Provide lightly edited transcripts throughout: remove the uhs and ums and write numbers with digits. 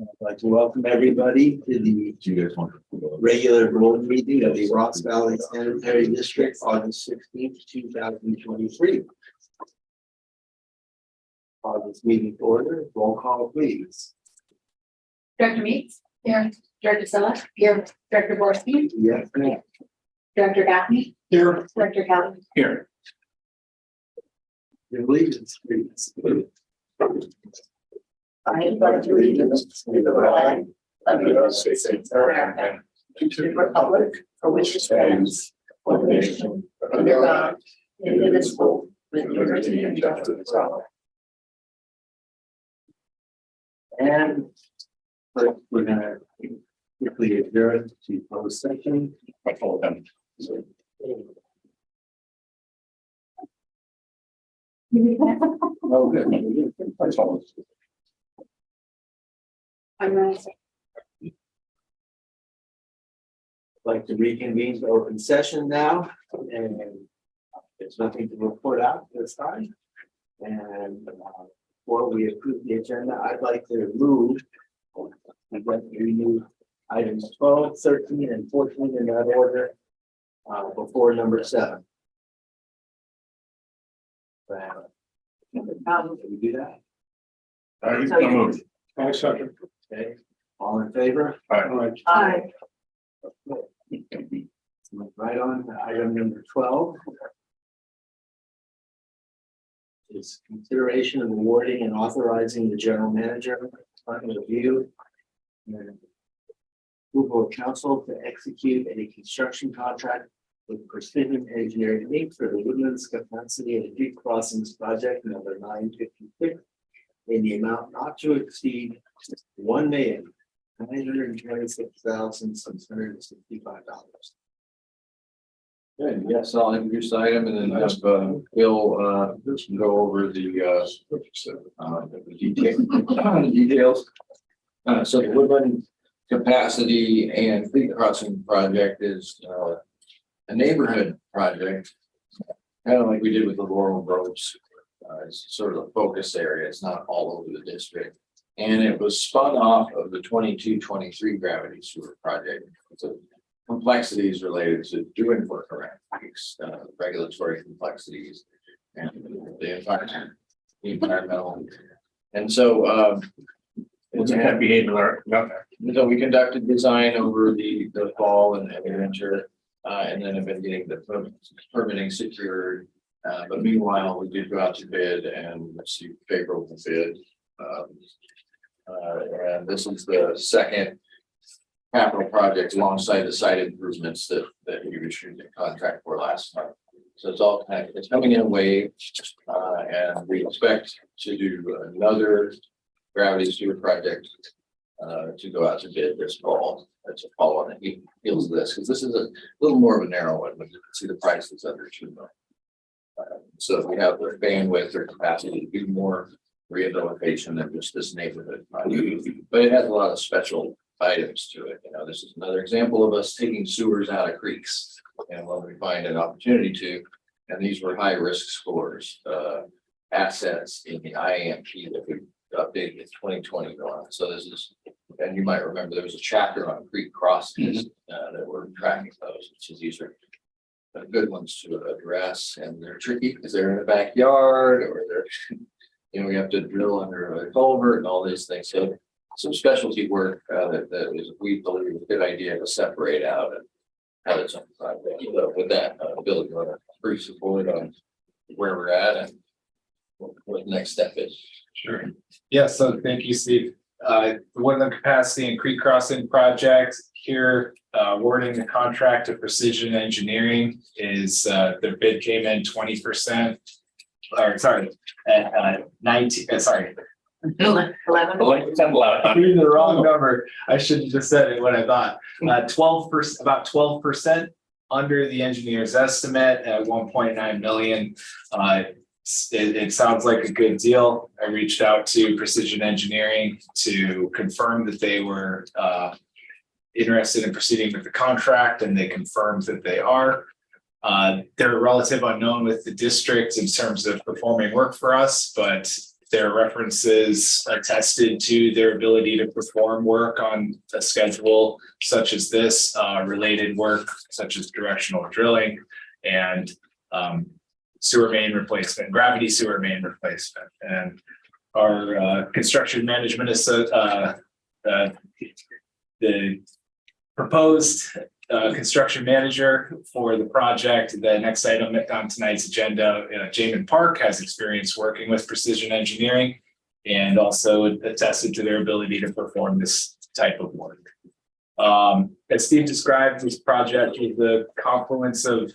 I'd like to welcome everybody to the regular board meeting of the Ross Valley Sanitary District, August 16th, 2023. Call this meeting to order. Roll call, please. Director Meeks? Here. Director Silla? Here. Director Borski? Yes. Director Gaffney? Here. Director Kelly? Here. The allegiance, please. I pledge allegiance to the flag of the United States of America, and to the republic for which it stands, one nation, under God, indivisible, with liberty and justice for all. And first, we're gonna quickly adjourn to closed session. Oh, good. I'm ready. I'd like to reconvene the open session now, and there's nothing to report out this time. And before we approve the agenda, I'd like to move. I'd like to remove items 12, 13, and 14 in that order before number 7. Can we do that? I'll second. Okay, all in favor? Aye. Right on to item number 12. Is consideration of awarding and authorizing the general manager on review and approval of council to execute a construction contract with Precision Engineering Inc. for the Woodlands Capacity and Street Crossings Project number 956 in the amount not to exceed $1,926,665. Good, yes, I'll introduce the item and then have Bill go over the details. So the Woodland Capacity and Fleet Crossing Project is a neighborhood project, kind of like we did with the Laurel Groves. It's sort of a focus area. It's not all over the district. And it was spun off of the 22-23 gravity sewer project. So complexities related to doing work around regulatory complexities and the environmental. And so What's that behavior? so we conducted design over the fall and the winter, and then have been getting the permitting secured. But meanwhile, we did go out to bid and receive favorable bid. And this is the second capital project alongside the site improvements that we issued a contract for last month. So it's all kind of, it's coming in a wave, and we expect to do another gravity sewer project to go out to bid this fall. That's a follow on the heels of this, because this is a little more of a narrow one, but you can see the price is under $2 million. So we have the bandwidth or capacity to do more rehabilitation than just this neighborhood project, but it has a lot of special items to it. You know, this is another example of us taking sewers out of creeks, and when we find an opportunity to, and these were high risk scores, assets in the IAMP that we updated in 2021. So this is, and you might remember there was a chapter on creek crossings that we're tracking those, which is these are good ones to address, and they're tricky because they're in the backyard or they're, you know, we have to drill under a culvert and all these things. So some specialty work that is, we believe, a good idea to separate out and have it something like that. So with that, Bill, you want to brief support on where we're at and what the next step is? Sure. Yeah, so thank you, Steve. The Woodland Capacity and Creek Crossing Project here, awarding the contract to Precision Engineering is their bid came in 20%. Or sorry, at 19, sorry. 11. I'm reading the wrong number. I should have just said it when I thought. 12%, about 12% under the engineer's estimate at 1.9 million. It sounds like a good deal. I reached out to Precision Engineering to confirm that they were interested in proceeding with the contract, and they confirmed that they are. They're a relative unknown with the district in terms of performing work for us, but their references attested to their ability to perform work on a schedule such as this, related work such as directional drilling and sewer main replacement, gravity sewer main replacement. And our construction management is the proposed construction manager for the project. The next item on tonight's agenda, Jamin Park has experience working with precision engineering and also attested to their ability to perform this type of work. As Steve described, this project is the confluence of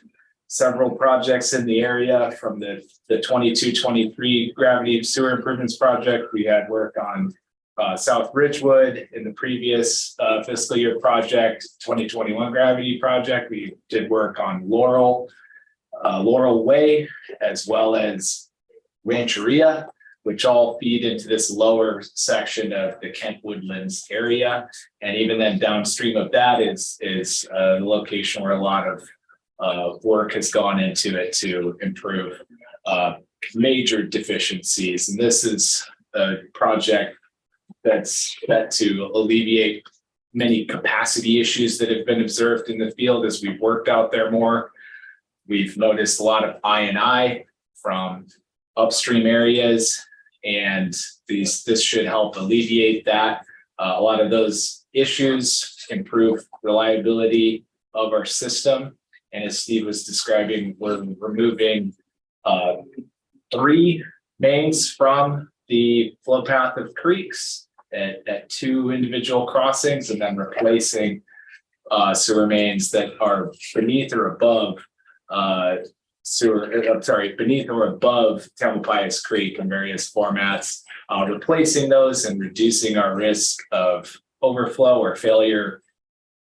several projects in the area. From the 22-23 gravity sewer improvements project, we had work on South Ridgewood in the previous fiscal year project. 2021 gravity project, we did work on Laurel Way, as well as Rancheria, which all feed into this lower section of the Kent Woodlands area. And even then downstream of that is the location where a lot of work has gone into it to improve major deficiencies. And this is a project that's set to alleviate many capacity issues that have been observed in the field as we've worked out there more. We've noticed a lot of I&I from upstream areas, and this should help alleviate that. A lot of those issues, improve reliability of our system. And as Steve was describing, we're removing 3 mains from the flow path of creeks at 2 individual crossings, and then replacing sewer mains that are beneath or above beneath or above Tamalpais Creek in various formats, replacing those and reducing our risk of overflow or failure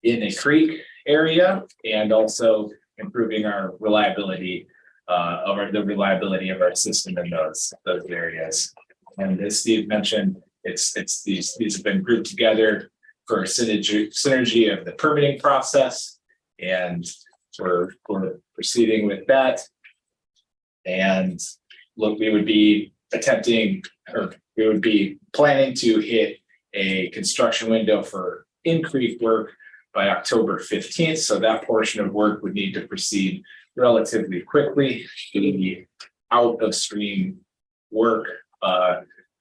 in a creek area, and also improving our reliability the reliability of our system in those areas. And as Steve mentioned, these have been grouped together for synergy of the permitting process, and we're proceeding with that. And look, we would be planning to hit a construction window for in-creek work by October 15th. So that portion of work would need to proceed relatively quickly. The out of stream work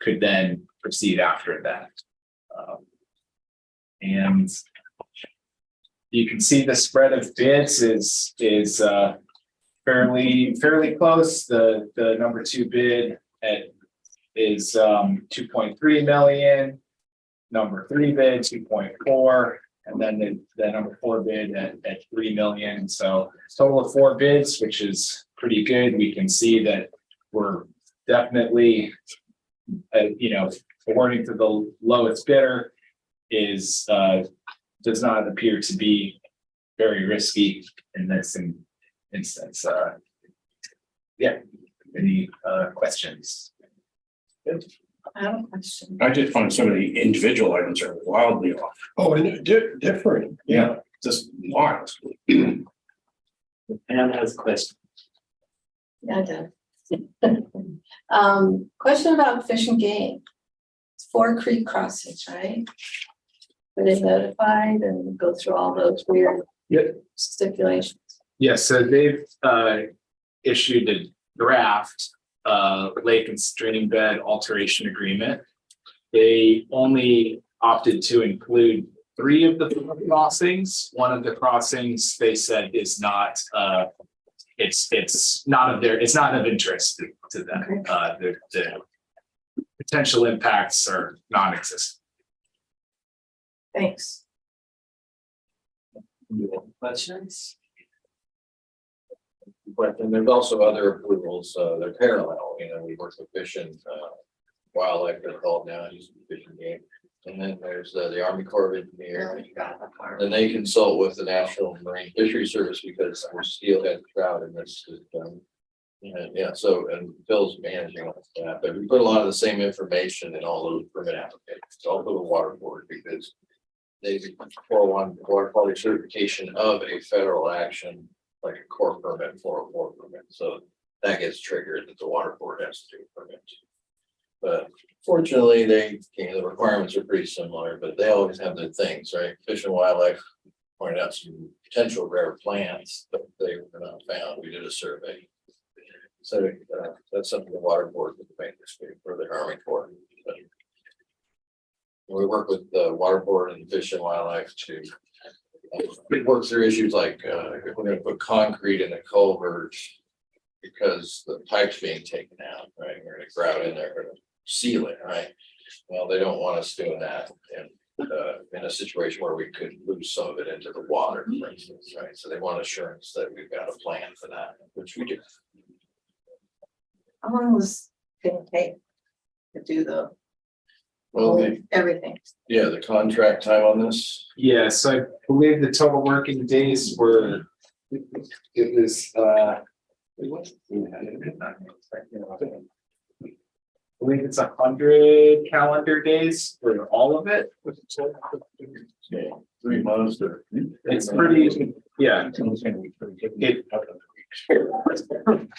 could then proceed after that. And you can see the spread of bids is fairly close. The number 2 bid is 2.3 million. Number 3 bid 2.4, and then the number 4 bid at 3 million. So total of 4 bids, which is pretty good. We can see that we're definitely, awarding to the lowest bidder is does not appear to be very risky in this instance. Yeah. Any questions? I have a question. I did find some of the individual items are wildly off. Oh, and different, yeah, just wild. Pam has a question. Yeah, I do. Question about Fish and Game. It's 4 creek crossings, right? Were they notified and go through all those weird stipulations? Yes, so they've issued a draft lake and stream bed alteration agreement. They only opted to include 3 of the 4 crossings. One of the crossings they said is not it's not of interest to them. Okay. The potential impacts are non-existent. Thanks. Any other questions? But then there's also other approvals, they're parallel, we work with Fish and Wildlife, they're called now, used to be Fish and Game. And then there's the Army Corps of Engineers, and they consult with the National Marine Fisheries Service because we're steelhead trout in this system. So, and Phil's managing that, but we put a lot of the same information in all those permit applications, also the water board, because they for one water quality certification of a federal action, like a core permit, 404 permit. So that gets triggered that the water board has to do a permit. But fortunately, the requirements are pretty similar, but they always have their things, right? Fish and Wildlife pointed out some potential rare plants, but they were not found. We did a survey. So that's something the water board would make this for the Army Corps. But we work with the water board and Fish and Wildlife to work through issues like if we're going to put concrete in the culvert because the pipe's being taken out, right? We're going to grout in there, seal it, right? Well, they don't want us doing that in a situation where we could lose some of it into the water, for instance, right? So they want assurance that we've got a plan for that, which we do. How long was it gonna take to do the Well, everything? yeah, the contract time on this, Yeah, so I believe the total working days were, it was, I believe it's 100 calendar days for all of it. 3 months or. It's pretty, yeah,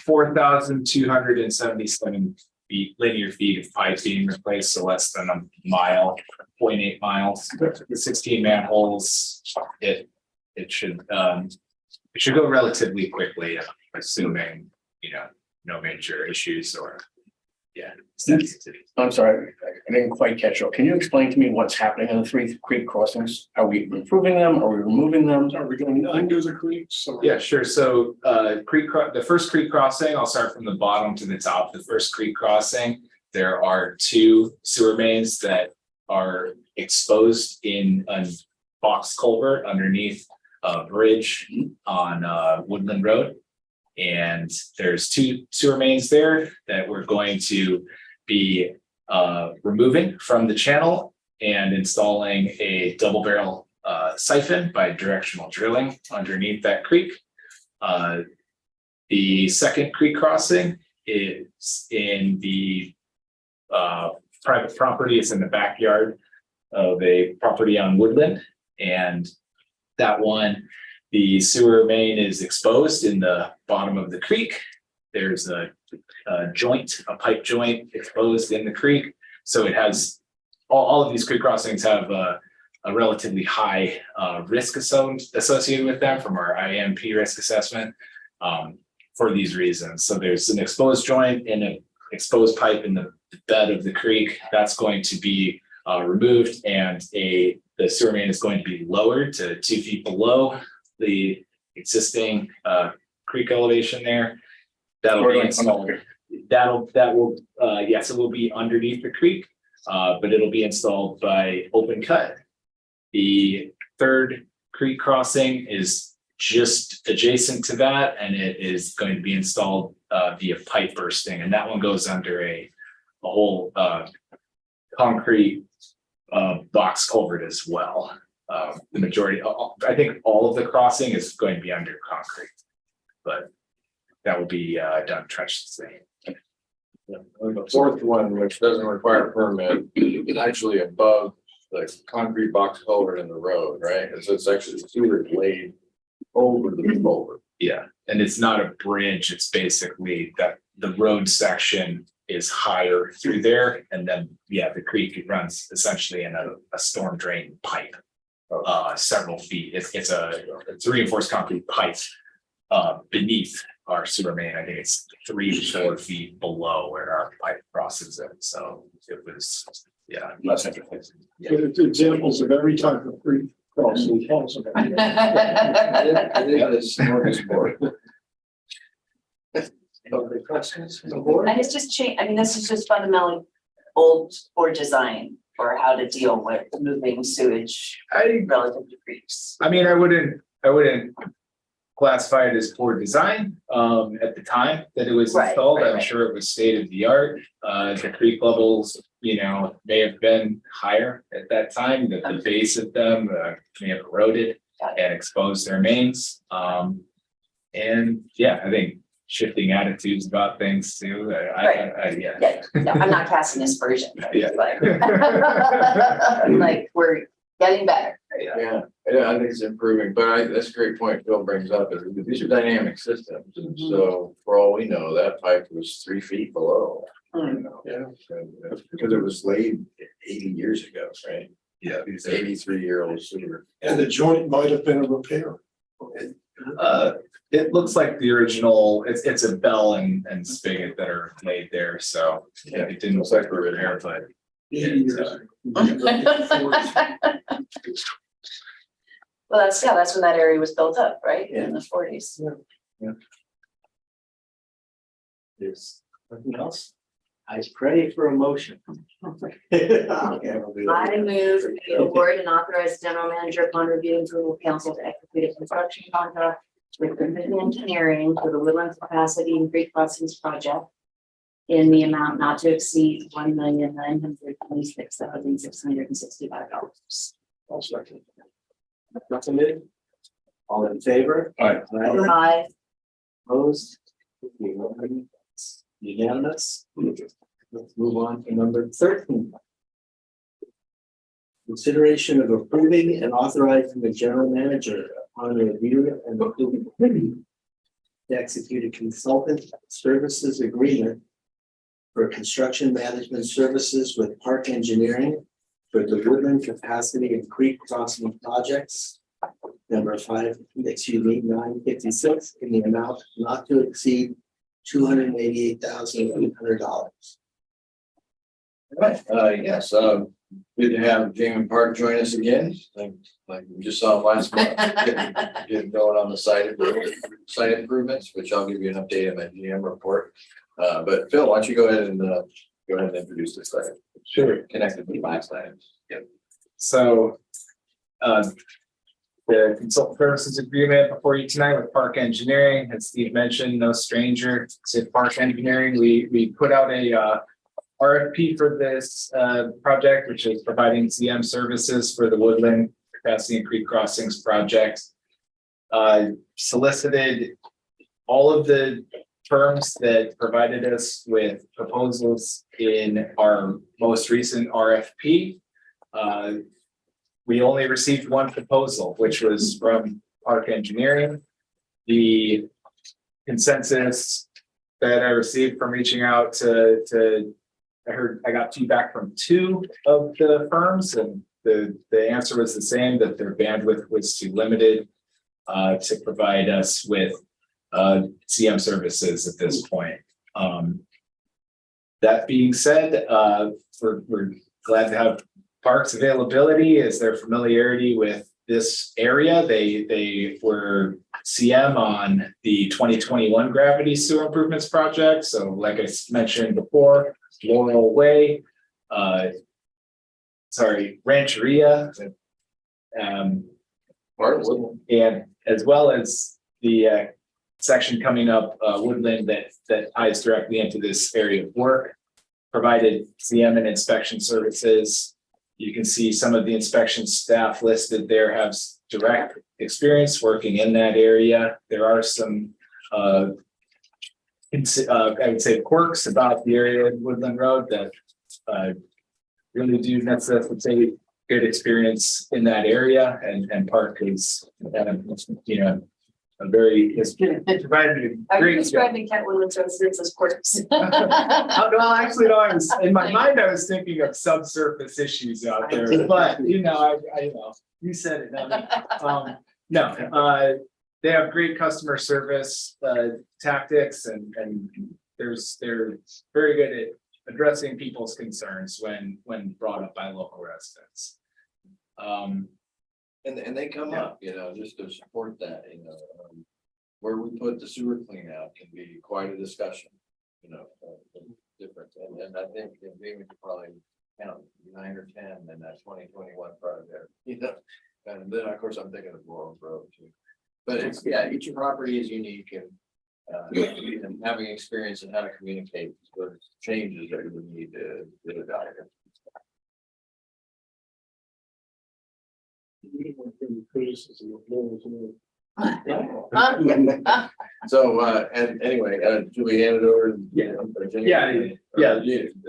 4,277 feet, linear feet of pipe being replaced, so less than a mile, 0.8 miles. The 16 manholes, it should go relatively quickly, assuming, no major issues or, yeah. I'm sorry, I didn't quite catch it. Can you explain to me what's happening on the 3 creek crossings? Are we improving them? Are we removing them? Are we going under the creeks? Yeah, sure. So the first creek crossing, I'll start from the bottom to the top. The first creek crossing, there are 2 sewer mains that are exposed in a box culvert underneath a bridge on Woodland Road. And there's 2 sewer mains there that we're going to be removing from the channel and installing a double barrel siphon by directional drilling underneath that creek. The second creek crossing is in the private property. It's in the backyard of a property on Woodland, and that one, the sewer main is exposed in the bottom of the creek. There's a pipe joint exposed in the creek. So it has, all of these creek crossings have a relatively high risk associated with them from our IMP risk assessment for these reasons. So there's an exposed joint and an exposed pipe in the bed of the creek. That's going to be removed, and the sewer main is going to be lowered to 2 feet below the existing creek elevation there. That'll be installed. Yes, it will be underneath the creek, but it'll be installed by open cut. The third creek crossing is just adjacent to that, and it is going to be installed via pipe bursting, and that one goes under a whole concrete box culvert as well. The majority, I think all of the crossing is going to be under concrete, but that will be done treacherously. The fourth one, which doesn't require a permit, is actually above the concrete box culvert in the road, right? It's actually sewer laid over the culvert. Yeah, and it's not a bridge, it's basically that the road section is higher through there, and then, yeah, the creek runs essentially in a storm drain pipe. Several feet. It's a reinforced concrete pipe beneath our sewer main. I think it's 3 to 4 feet below where our pipe crosses it. So it was, yeah. That's interesting. It's examples of every type of creek crossing also. It is smorgasbord. Other questions from the board? And it's just change, I mean, this is just fundamentally old or design for how to deal with moving sewage relative to creeks. I mean, I wouldn't classify it as poor design at the time that it was Right, installed. right, I'm right. sure it was state of the art. The creek levels, may have been higher at that time. The base of them may have eroded Got and exposed their mains. And yeah, I think shifting attitudes about things too. Yeah. Yeah, no, I'm not casting aspersions. Yeah. But like we're getting better. Yeah, I think it's improving, but that's a great point Phil brings up, is these are dynamic systems, and so for all we know, that pipe was 3 feet below. You know, because it was laid 80 years ago, right? Yeah. It's 83-year-old sewer. And the joint might have been a repair. It looks like the original, it's a bell and spigot that are laid there, so Yeah, it didn't look like a repair, but. 80 years ago. Well, that's when that area was built up, right, in the 40s. There's nothing else? I pray for a motion. I move to award and authorize the general manager upon review and approval of council to execute a construction contract with Marin Engineering for the Woodlands Capacity and Creek Crossings project in the amount not to exceed $1,926,665. I'll second. Recommended. All in favor? Aye. Aye. Opposed? Unanimous. Let's move on to number 13. Consideration of approving and authorizing the general manager upon review and approval to execute a consultant services agreement for construction management services with Park Engineering for the Woodland Capacity and Creek Crossing projects. Number 956 in the amount not to exceed $288,800. Right, yes, good to have Jamie Park join us again, like we just saw him last month. Getting going on the site improvements, which I'll give you an update on my GM report. But Phil, why don't you go ahead and introduce this site? Sure. Connected with last time. Yep. So, the consultant services agreement before you tonight with Park Engineering, as Steve mentioned, no stranger to Park Engineering. We put out a RFP for this project, which is providing CM services for the Woodland Capacity and Creek Crossings project. Solicited all of the firms that provided us with proposals in our most recent RFP. We only received one proposal, which was from Park Engineering. The consensus that I received from reaching out to I got feedback from 2 of the firms, and the answer was the same, that their bandwidth was too limited to provide us with CM services at this point. That being said, we're glad to have Park's availability as their familiarity with this area. They were CM on the 2021 gravity sewer improvements project. So like I mentioned before, Laurel Way, Rancheria, and as well as the section coming up Woodland that ties directly into this area of work. Provided CM and inspection services. You can see some of the inspection staff listed there have direct experience working in that area. There are some I would say quirks about the area of Woodland Road that really do necessitate good experience in that area, and Park is a very it's provided a Are you great describing Kent Woodland Services as quirks? well, actually, no, I was in my mind, I was thinking of subsurface issues out there, but I you said it. No, they have great customer service tactics, and they're very good at addressing people's concerns when brought up by local residents. And they come up, just to support that, where we put the sewer clean out can be quite a discussion, different. And I think Jamie could probably count 9 or 10 in that 2021 project, and then of course I'm thinking of Laurel Grove too. But it's, each property is unique, and having experience in how to communicate with changes that we need to evaluate. So, and anyway, do we hand it over?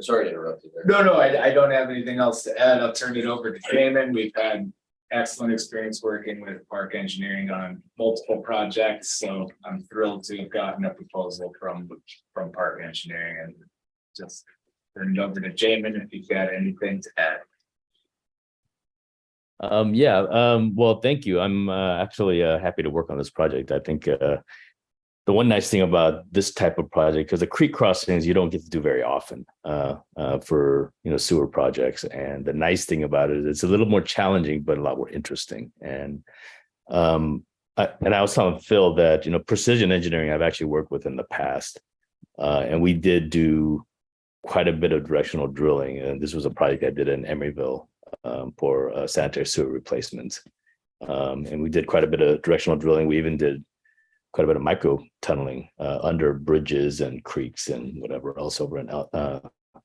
Sorry to interrupt you there. No, I don't have anything else to add. I'll turn it over to Damon. We've had excellent experience working with Park Engineering on multiple projects, so I'm thrilled to have gotten a proposal from Park Engineering and just turn it over to Jamin if you've got anything to add. Well, thank you. I'm actually happy to work on this project. I think the one nice thing about this type of project, because the creek crossings you don't get to do very often for sewer projects, and the nice thing about it is it's a little more challenging but a lot more interesting. And I was telling Phil that precision engineering I've actually worked with in the past, and we did do quite a bit of directional drilling, and this was a project I did in Emeryville for sanitary sewer replacements, and we did quite a bit of directional drilling. We even did quite a bit of micro tunneling under bridges and creeks and whatever else over in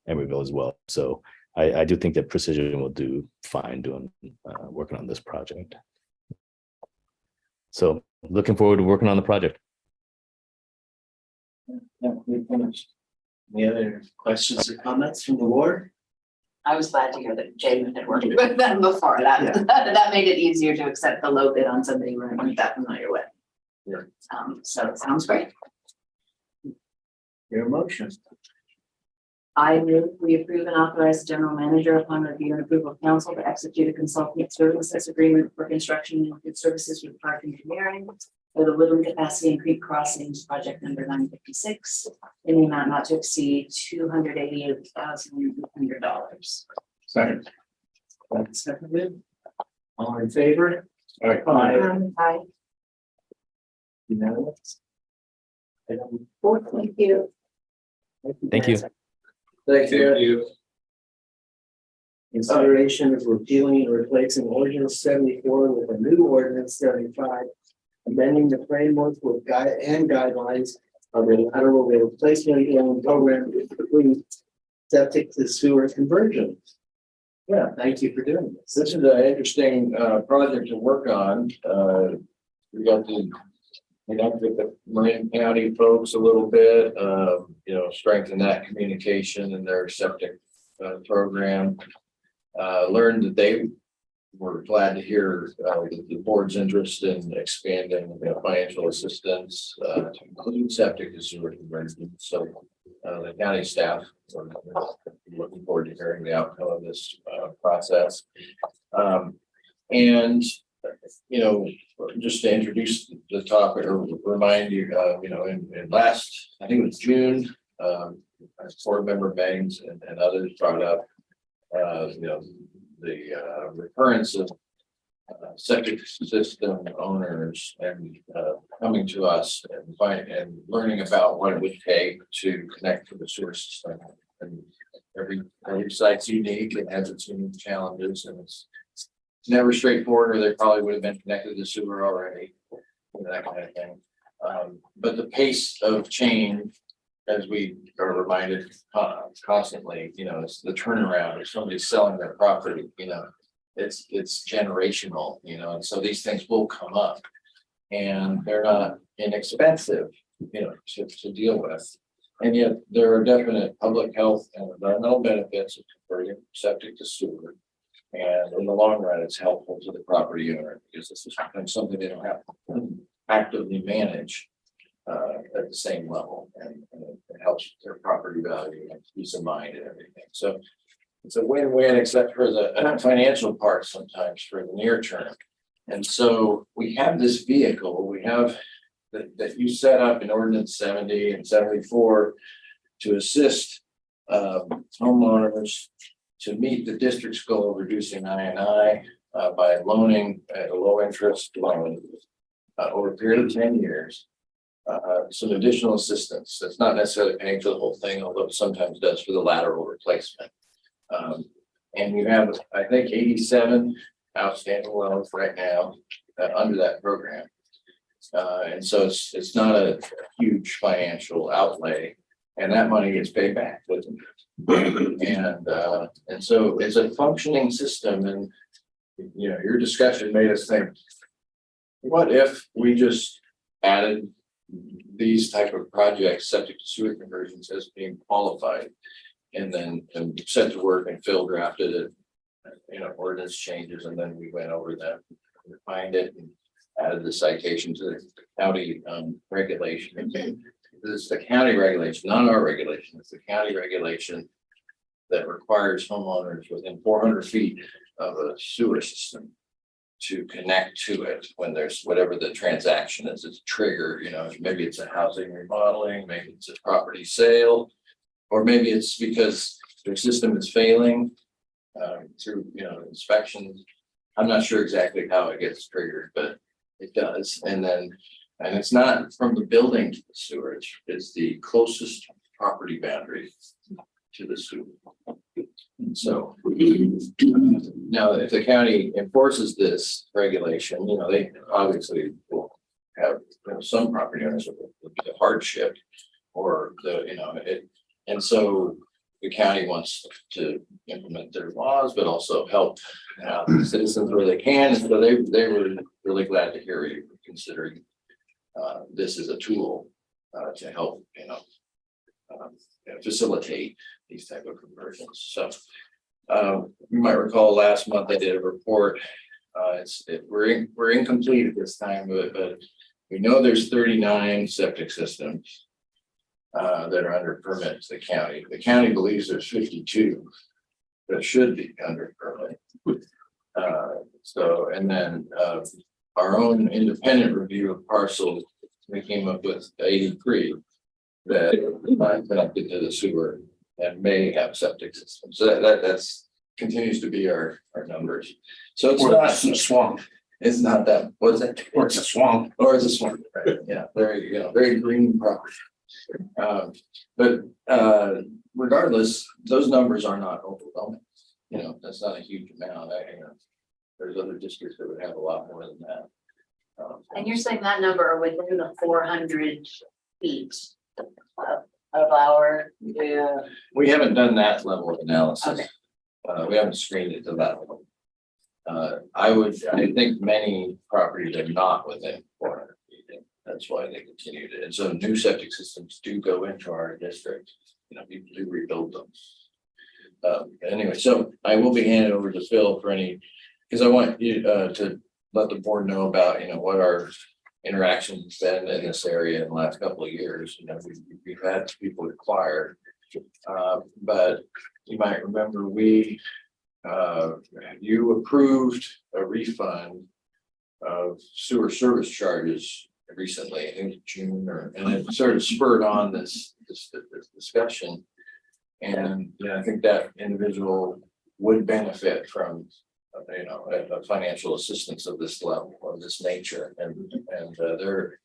Emeryville as well. So I do think that precision will do fine doing working on this project. So looking forward to working on the project. Yeah, we finished. Any other questions or comments from the board? I was glad to hear that Jamin had worked with them before. Yeah. That made it easier to accept the low bid on somebody we weren't that familiar with. Yeah. So it sounds great. Your motion. I move we approve and authorize the general manager upon review and approval of council to execute a consultant services agreement for construction and good services with Park Engineering for the Woodland Capacity and Creek Crossings project number 956 in the amount not to exceed $288,800. Second. Seconded. All in favor? Aye. Aye. Unanimous. Item Thank you. Thank you. Thank you. Consideration of repealing and replacing ordinance 74 with a new ordinance 75, amending the framework with guidelines of the lateral replacement and program to include septic to sewer conversion. Yeah, thank you for doing this. This is an interesting project to work on. We got to connect with the Marin County folks a little bit, strengthen that communication in their septic program. Learned that they were glad to hear the board's interest in expanding financial assistance to include septic to sewer conversion. So the county staff are looking forward to hearing the outcome of this process. And just to introduce the topic or remind you, in last, I think it was June, board member Bangs and others brought up, the recurrence of septic system owners and coming to us and learning about what it would take to connect to the sewer system. And every site's unique and has its unique challenges, and it's never straightforward, or they probably would have been connected to sewer already, that kind of thing. But the pace of change, as we are reminded constantly, it's the turnaround. If somebody's selling their property, it's generational, and so these things will come up, and they're not inexpensive, to deal with. And yet there are definite public health and environmental benefits of converting septic to sewer. And in the long run, it's helpful to the property owner because this is something they don't have to actively manage at the same level, and it helps their property value and peace of mind and everything. So it's a win-win, except for the financial part sometimes for the near term. And so we have this vehicle we have that you set up in ordinance 70 and 74 to assist homeowners to meet the district's goal of reducing I&I by loaning at a low interest loan over a period of 10 years. Some additional assistance that's not necessarily paying for the whole thing, although it sometimes does for the lateral replacement. And you have, I think, 87 outstanding loans right now under that program. And so it's not a huge financial outlay, and that money gets paid back with them. And so it's a functioning system. And your discussion made us think, what if we just added these type of projects, septic to sewer conversions, as being qualified, and then set to work, and Phil drafted it ordinance changes, and then we went over them, refined it, and added the citation to the county regulation. This is the county regulation, not our regulation. It's the county regulation that requires homeowners within 400 feet of a sewer system to connect to it when there's whatever the transaction is. It's a trigger, maybe it's a housing remodeling, maybe it's a property sale, or maybe it's because their system is failing through, inspections. I'm not sure exactly how it gets triggered, but it does. And it's not from the building to the sewage, it's the closest property boundary to the sewer. So now if the county enforces this regulation, they obviously will have some property owners will be a hardship or and so the county wants to implement their laws, but also help the citizens where they can. So they were really glad to hear you considering this as a tool to help, facilitate these type of conversions. So you might recall last month I did a report. We're incomplete at this time, but we know there's 39 septic systems that are under permit to the county. The county believes there's 52 that should be under permit. And then our own independent review of parcels, we came up with 83 that are connected to the sewer and may have septic systems. So that's continues to be our numbers. So it's Or not it's a swamp, it's not that, what is it? or it's a swamp. Or it's a swamp, right? Yeah, very green property. But regardless, those numbers are not overwhelming. That's not a huge amount. There's other districts that would have a lot more than that. And you're saying that number are within the 400 feet of our, We haven't done that level of analysis. Okay. We haven't screened it to that level. I think many properties are not within 400 feet. And that's why they continued it. And so new septic systems do go into our district. People do rebuild them. Anyway, so I will be handing over to Phil for any, because I want you to let the board know about, what our interactions been in this area in the last couple of years. We've had people inquire, but you might remember you approved a refund of sewer service charges recently, I think June, and it sort of spurred on this discussion. And I think that individual would benefit from a financial assistance of this level, of this nature, and they're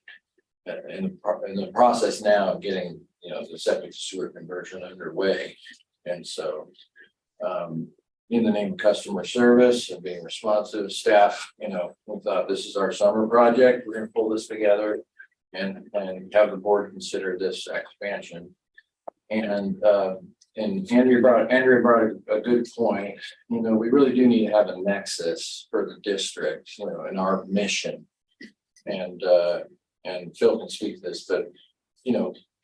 in the process now of getting the septic to sewer conversion underway. And so in the name of customer service and being responsive, staff, we thought this is our summer project. We're going to pull this together and have the board consider this expansion. And Andrea brought a good point. We really do need to have a nexus for the district, in our mission. And Phil can speak to this, but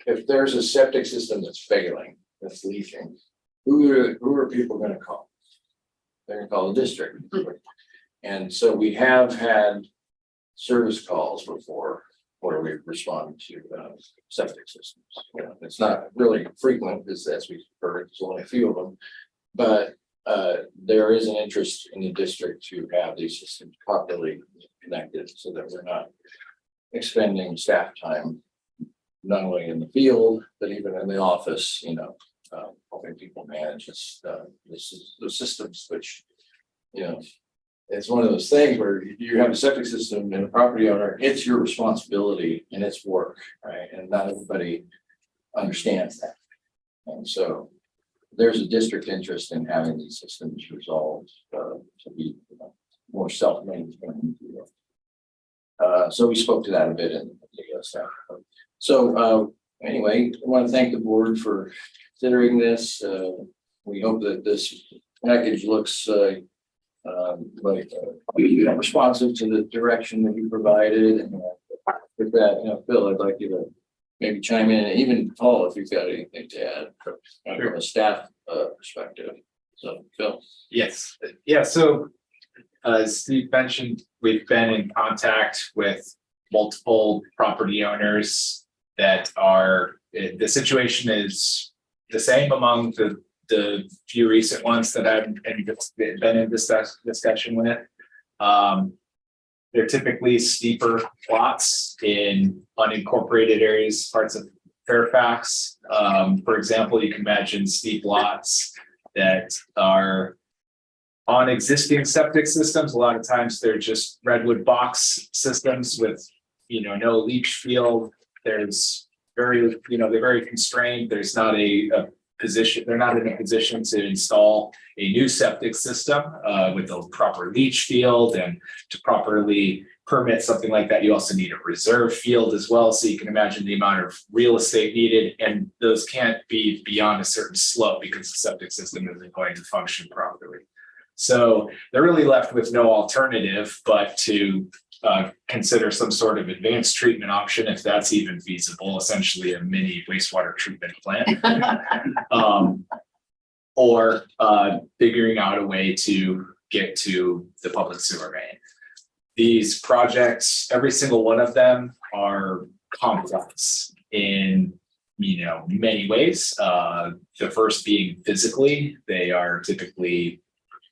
if there's a septic system that's failing, that's leaking, who are people going to call? They're going to call the district. And so we have had service calls before where we respond to septic systems. It's not really frequent, as we've heard, there's only a few of them, but there is an interest in the district to have these systems properly connected so that we're not expending staff time, not only in the field, but even in the office, helping people manage those systems, which, it's one of those things where you have a septic system and a property owner, it's your responsibility and it's work, right? And not everybody understands that. And so there's a district interest in having these systems resolved to be more self-maintained. So we spoke to that a bit in the staff. So anyway, I want to thank the board for considering this. We hope that this package looks responsive to the direction that you provided. And with that, Phil, I'd like you to maybe chime in, and even Paul, if you've got anything to add from a staff perspective. So, Phil, Yes, yeah, so as Steve mentioned, we've been in contact with multiple property owners that are, the situation is the same among the few recent ones that I've been in discussion with. They're typically steeper lots in unincorporated areas, parts of Fairfax. For example, you can imagine steep lots that are on existing septic systems. A lot of times they're just redwood box systems with, no leach field. There's very, they're very constrained. There's not a position, they're not in a position to install a new septic system with a proper leach field, and to properly permit something like that, you also need a reserve field as well. So you can imagine the amount of real estate needed, and those can't be beyond a certain slope because the septic system isn't going to function properly. So they're really left with no alternative but to consider some sort of advanced treatment option, if that's even feasible, essentially a mini wastewater treatment plant. Or figuring out a way to get to the public sewer main. These projects, every single one of them are complex in many ways. The first being physically, they are typically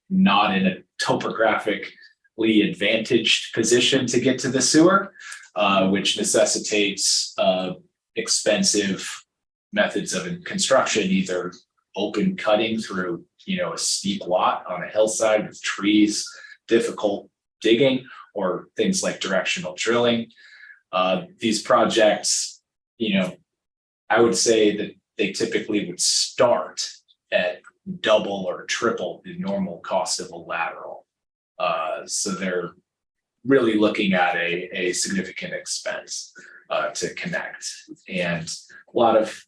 not in a topographically advantaged position to get to the sewer, which necessitates expensive methods of construction, either open cutting through a steep lot on a hillside with trees, difficult digging, or things like directional drilling. These projects, I would say that they typically would start at double or triple the normal cost of a lateral. So they're really looking at a significant expense to connect. And a lot of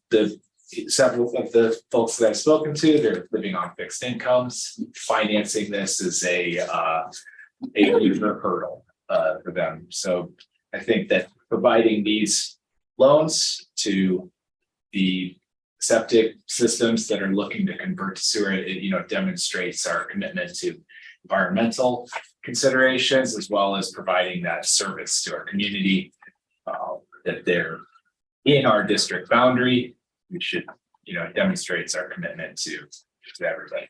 several of the folks that I've spoken to, they're living on fixed incomes. Financing this is a major hurdle for them. So I think that providing these loans to the septic systems that are looking to convert to sewer, it demonstrates our commitment to environmental considerations, as well as providing that service to our community, that they're in our district boundary. We should, it demonstrates our commitment to everybody.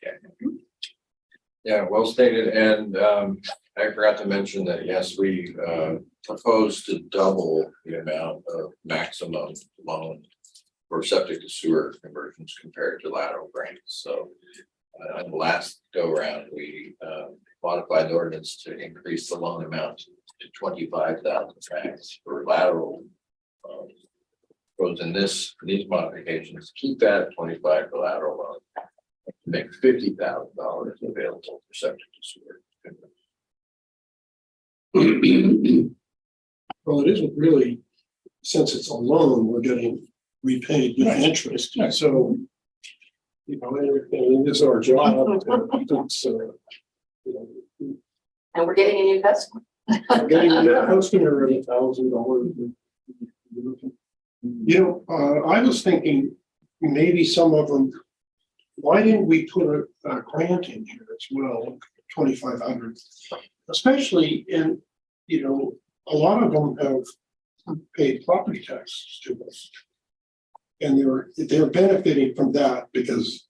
yeah, well stated. And I forgot to mention that, yes, we propose to double the amount of maximum loan for septic to sewer conversions compared to lateral grants. So on the last go round, we modified the ordinance to increase the loan amount to 25,000 francs for lateral. Goes in these modifications, keep that at 25 for lateral loan, make $50,000 available for septic to sewer. Well, it isn't really, since it's a loan, we're getting repaid with interest, so. It is our job. And we're getting a new customer. We're getting a customer at $1,000. I was thinking maybe some of them, why didn't we put a grant in here as well, 2,500, especially in, a lot of them have paid property taxes to us. And they're benefiting from that because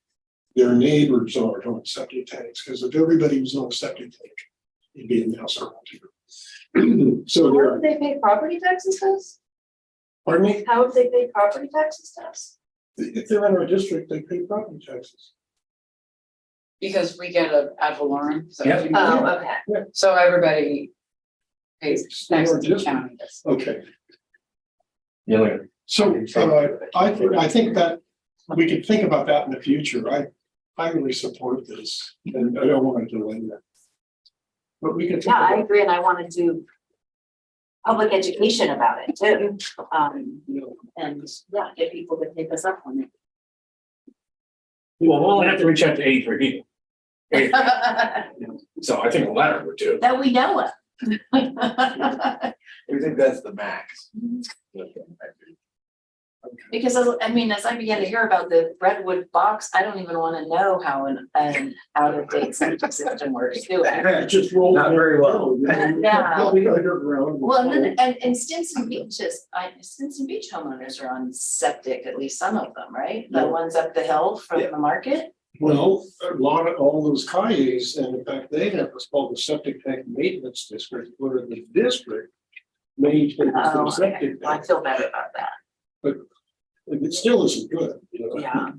their neighbors aren't on septic tanks, because if everybody was on a septic tank, it'd be a mess around here. So How would they pay property taxes to us? pardon me? How would they pay property taxes to us? If they're in our district, they pay property taxes. Because we get a ad valorem, so. Yeah. Oh, okay. So everybody pays next to the Just- county. Okay, Yeah, so I think that we could think about that in the future. I really support this, and I don't want to delay that. But we can. think Yeah, I about- agree, and I want to do public education about it too. And yeah, get people to take us up on it. well, we'll only have to reach out to 83 people. So I think the latter would do. That we know of. We think that's the max. Because I mean, as I began to hear about the redwood box, I don't even want to know how an out of date septic system works, do I? It just rolls. Not very well. Yeah. Probably underground. Well, and then, and Stinson Beaches, Stinson Beach homeowners are on septic, at least some of them, right? The Yeah. ones up the hill from Yeah. the market. Well, a lot of, all those CAIs, and in fact, they have what's called the septic tank maintenance district, where the district maintains the Oh, septic I tank. feel better about that. It still isn't good, you know. Yeah.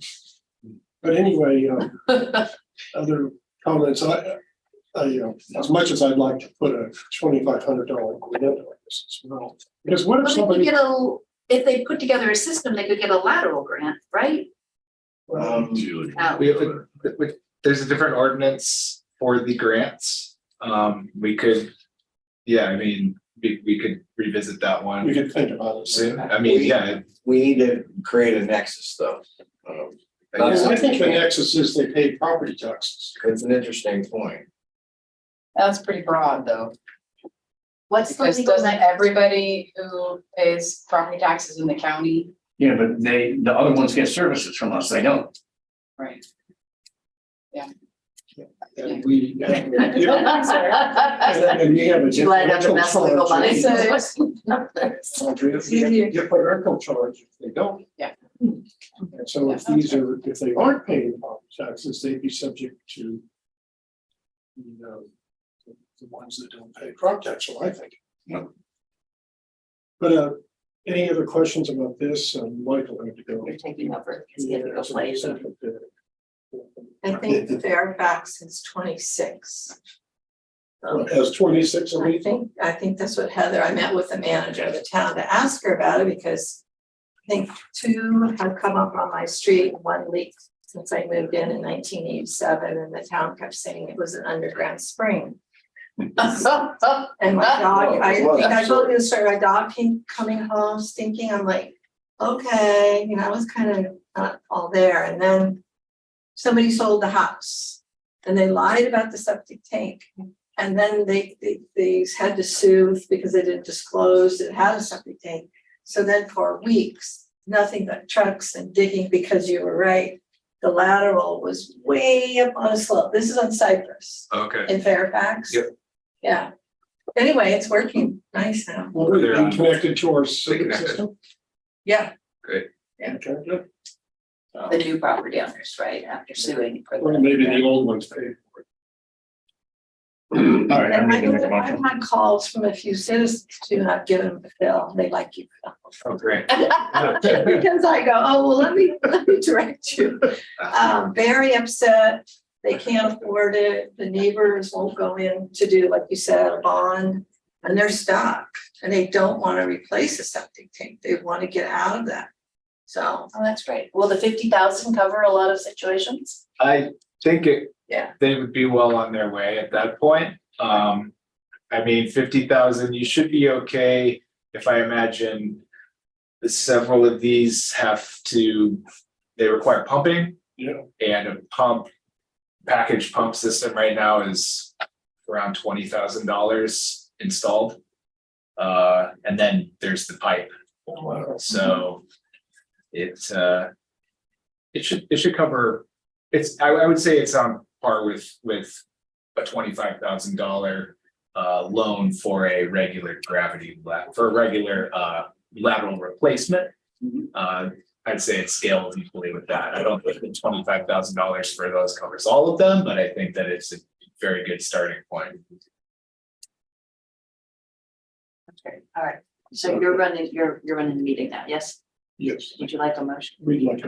But anyway, other comments, as much as I'd like to put a $2,500 grant on this as well. Because what if But they could somebody, get if they put together a system, they could get a lateral grant, right? Um, Out. we have there's a different ordinance for the grants. We could, yeah, I mean, we could revisit that we one could think about it soon. I mean, yeah. We need to create a nexus though. I think the nexus is they pay property taxes. It's an interesting point. That's pretty broad though, What's the because legal doesn't next? everybody who pays property taxes in the county? Yeah, but the other ones get services from us, they don't. Right. And we. And we have a You let them differential mess with legal money. charge. Differential charge if they don't. Yeah. And so if if they aren't paying property taxes, they'd be subject to the ones that don't pay property tax, so I think. But any other questions about this? Michael had to go. You're taking over, because he had to go play. I think Fairfax is 26. Has 26 of these? I think that's what Heather, I met with the manager of the town to ask her about it because I think 2 have come up on my street, 1 leaked since I moved in 1987, and the town kept saying it was an underground spring. And my dog, I think I told you the story, my dog came coming home stinking. I'm like, okay, I was kind of not all there. And then somebody sold the house and they lied about the septic tank. And then they had to sue because they didn't disclose it had a septic tank. So then for weeks, nothing but trucks and digging, because you were right. The lateral was way up on a slope. This is on Cypress Okay. in Fairfax. Yep. Yeah. Anyway, it's working nice now. Well, they're connected to our septic connected. system. Yeah. Okay, good. The new property owners, right, after suing. for Or the- maybe the old ones paid for it. All right, I'm making a I've motion. had calls from a few citizens to not give them the bill. They like you. Oh, great. Because I go, oh, well, let me direct you. Very upset. They can't afford it. The neighbors won't go in to do, like you said, a bond, and they're stuck. And they don't want to replace a septic tank. They want to get out of that. So, Oh, that's great. Will the 50,000 cover a lot of situations? I think yeah. they would be well on their way at that point. I mean, 50,000, you should be okay. If I imagine several of these they require pumping. Yeah. And a packaged pump system right now is around $20,000 installed. And then there's the pipe. So it should cover, I would say it's on par with a $25,000 loan for a regular lateral replacement. I'd say it scales equally with that. I don't think the $25,000 for those covers all of them, but I think that it's a very good starting point. Okay, all right. So you're running the meeting now, yes? Yes, Would you like a motion? we'd like to.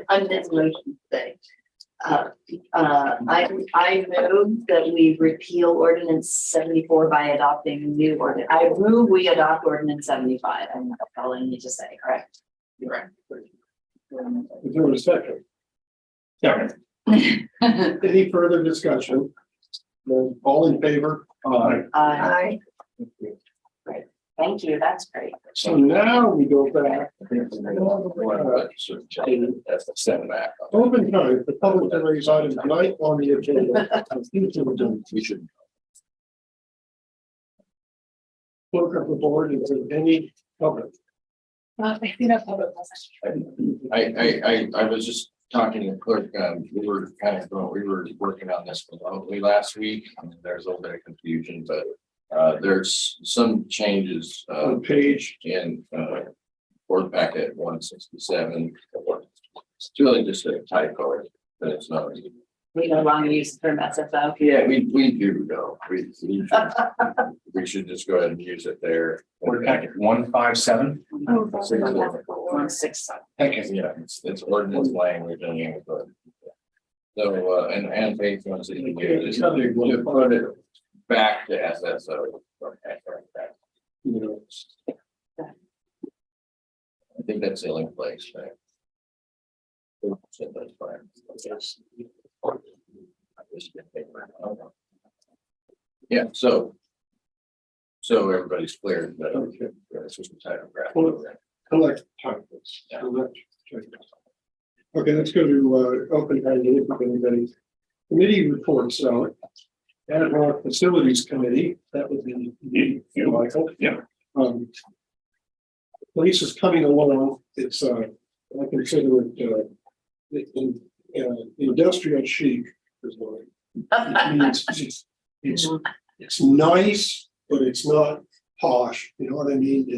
On this motion today. I move that we repeal ordinance 74 by adopting new ordinance. I move we adopt ordinance 75. And that's all I need to say, correct? Right. Is there a second? Yeah. Any further discussion? No, all in favor? I Thank you, that's great. So now we go back. Send back. Open time for public to raise items tonight on the agenda. We should. Clerk of the board, is there any public? I was just talking to the clerk, we were kind of, we were working on this remotely last week, and there's a little bit of confusion, but there's some changes On page, in board packet 167. It's really just a typo, but it's not. We no longer use the term SFO. Yeah, we do though. We should just go ahead and use it there. Board packet 157. 167. Thank you. Yeah, it's ordinance language and so and Faith wants to just to put it back to SSO. you know, I think that's still in place, right? That's fine. Yeah, so everybody's clear that Okay. it's just a title graph. collect titles. Collect titles. Okay, let's go to open handed if anybody. Committee reports out. Ad hoc facilities committee, that would be you, Michael. Yeah. Police is coming along. It's I consider it industrial chic is what it means. It's nice, but it's not posh. You know what I mean?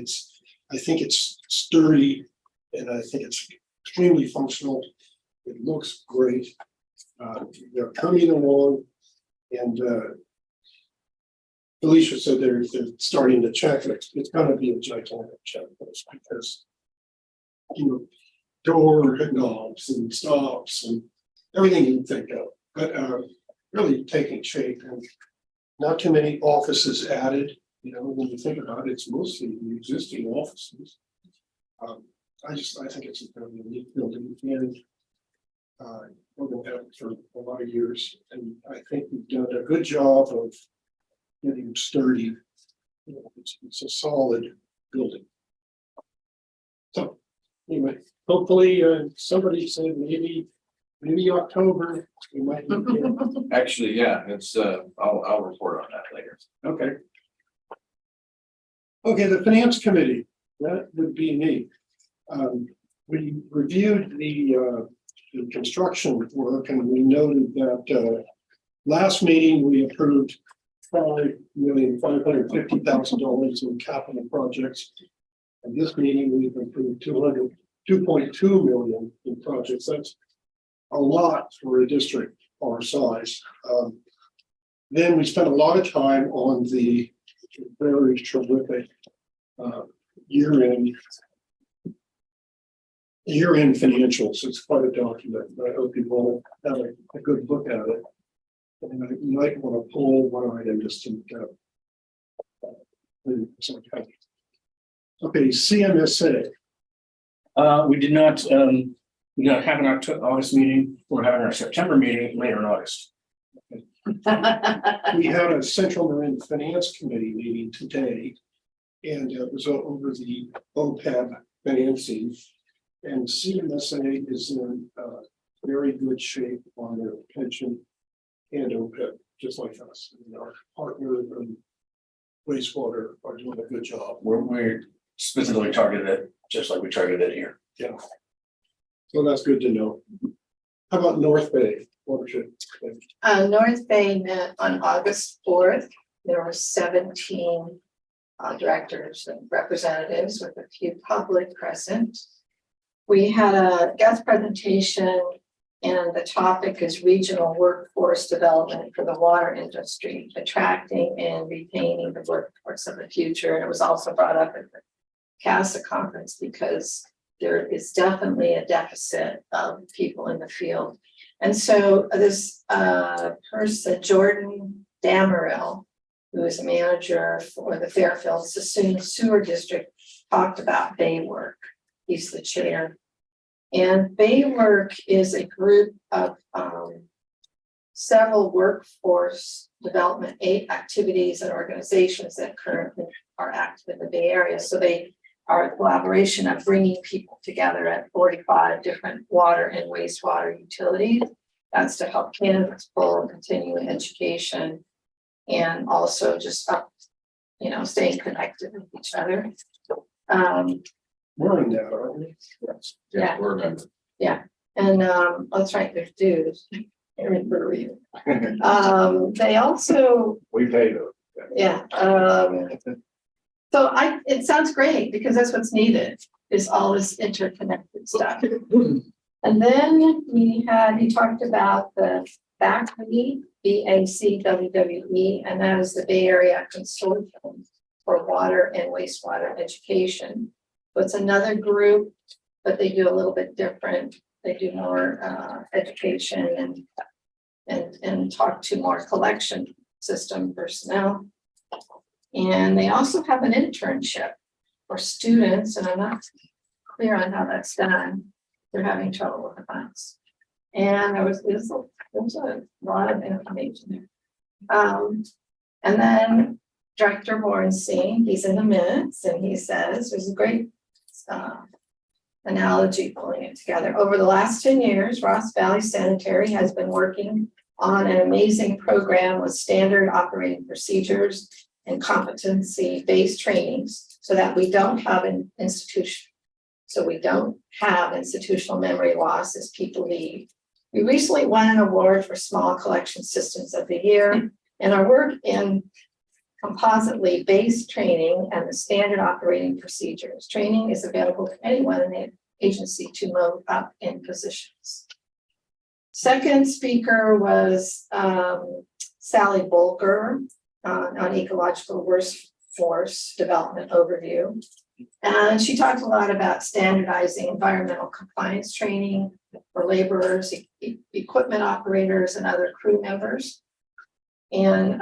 I think it's sturdy, and I think it's extremely functional. It looks great. They're coming along, and Alicia said they're starting to check it. It's going to be a gigantic checklist because door knobs and stops and everything you can think of, but really taking shape, and not too many offices added. When you think about it, it's mostly the existing offices. I think it's a very unique building, and we're going to have it for a lot of years, and I think we've done a good job of getting sturdy. It's a solid building. So anyway, hopefully somebody said maybe October we might. Actually, yeah, it's I'll report on that later. Okay. Okay, the finance committee, that would be me. We reviewed the construction work, and we noted that last meeting we approved $5,550,000 in capital projects. And this meeting we've approved 2.2 million in projects. That's a lot for a district our size. Then we spent a lot of time on the very terrific year-end financials. It's quite a document. I hope you will have a good look at it. And I might want to pull one item just to okay, CMSA. We did not have an August meeting. We're having our September meeting later in August. We had a Central Marin Finance Committee meeting today, and it was over the OPEB financing. And CMSA is in very good shape on their pension and OPEB, just like us. And our partner and wastewater are doing a good job. We're specifically targeted it, just like we targeted it here. Yeah. So that's good to know. How about North Bay watershed? North Bay met on August 4th. There were 17 directors and representatives with a few public present. We had a guest presentation, and the topic is regional workforce development for the water industry, attracting and retaining the workforce of the future. And it was also brought up at the CASA conference because there is definitely a deficit of people in the field. And so this person, Jordan Dameril, who is a manager for the Fairfield Sassoon Sewer District, talked about Bay Work. He's the chair. And Bay Work is a group of several workforce development activities and organizations that currently are active in the Bay Area. So they are a collaboration of bringing people together at 45 different water and wastewater utilities. That's to help candidates pull continuing education and also just staying connected with each other. We're in that, aren't we? Yeah. We're members. And that's right, there's dues. Aaron Brewery. They also, We paid them. yeah, so it sounds great because that's what's needed is all this interconnected stuff. And then he talked about the BACWE, BACWWE, and that is the Bay Area Consortium for Water and Wastewater Education. So it's another group, but they do a little bit different. They do more education and talk to more collection system personnel. And they also have an internship for students, and I'm not clear on how that's done. They're having trouble with the funds. And there was a lot of information there. And then Director Bornstein, he's in the minutes, and he says there's a great analogy pulling it together. Over the last 10 years, Ross Valley Sanitary has been working on an amazing program with standard operating procedures and competency-based trainings so that we don't have an institution. So we don't have institutional memory loss as people leave. We recently won an award for Small Collection Systems of the Year, and our work in compositely based training and the standard operating procedures. Training is available to anyone in the agency to move up in positions. Second speaker was Sally Bolger on ecological workforce development overview. And she talked a lot about standardizing environmental compliance training for laborers, equipment operators, and other crew members. And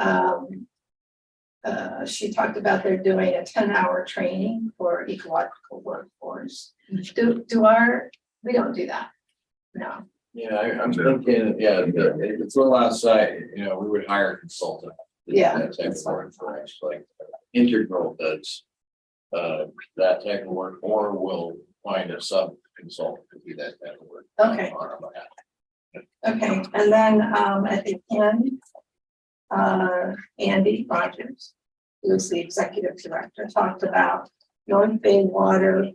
she talked about they're doing a 10-hour training for ecological workforce. We don't do that. No. Yeah, I'm thinking, it's a little outside, we would hire a consultant. to do Yeah. That type of work for us, like Integral does. That type of work, or we'll find a sub consultant to do that type of work. Okay. Okay, and then at the end, Andy Rogers, who's the executive director, talked about North Bay Water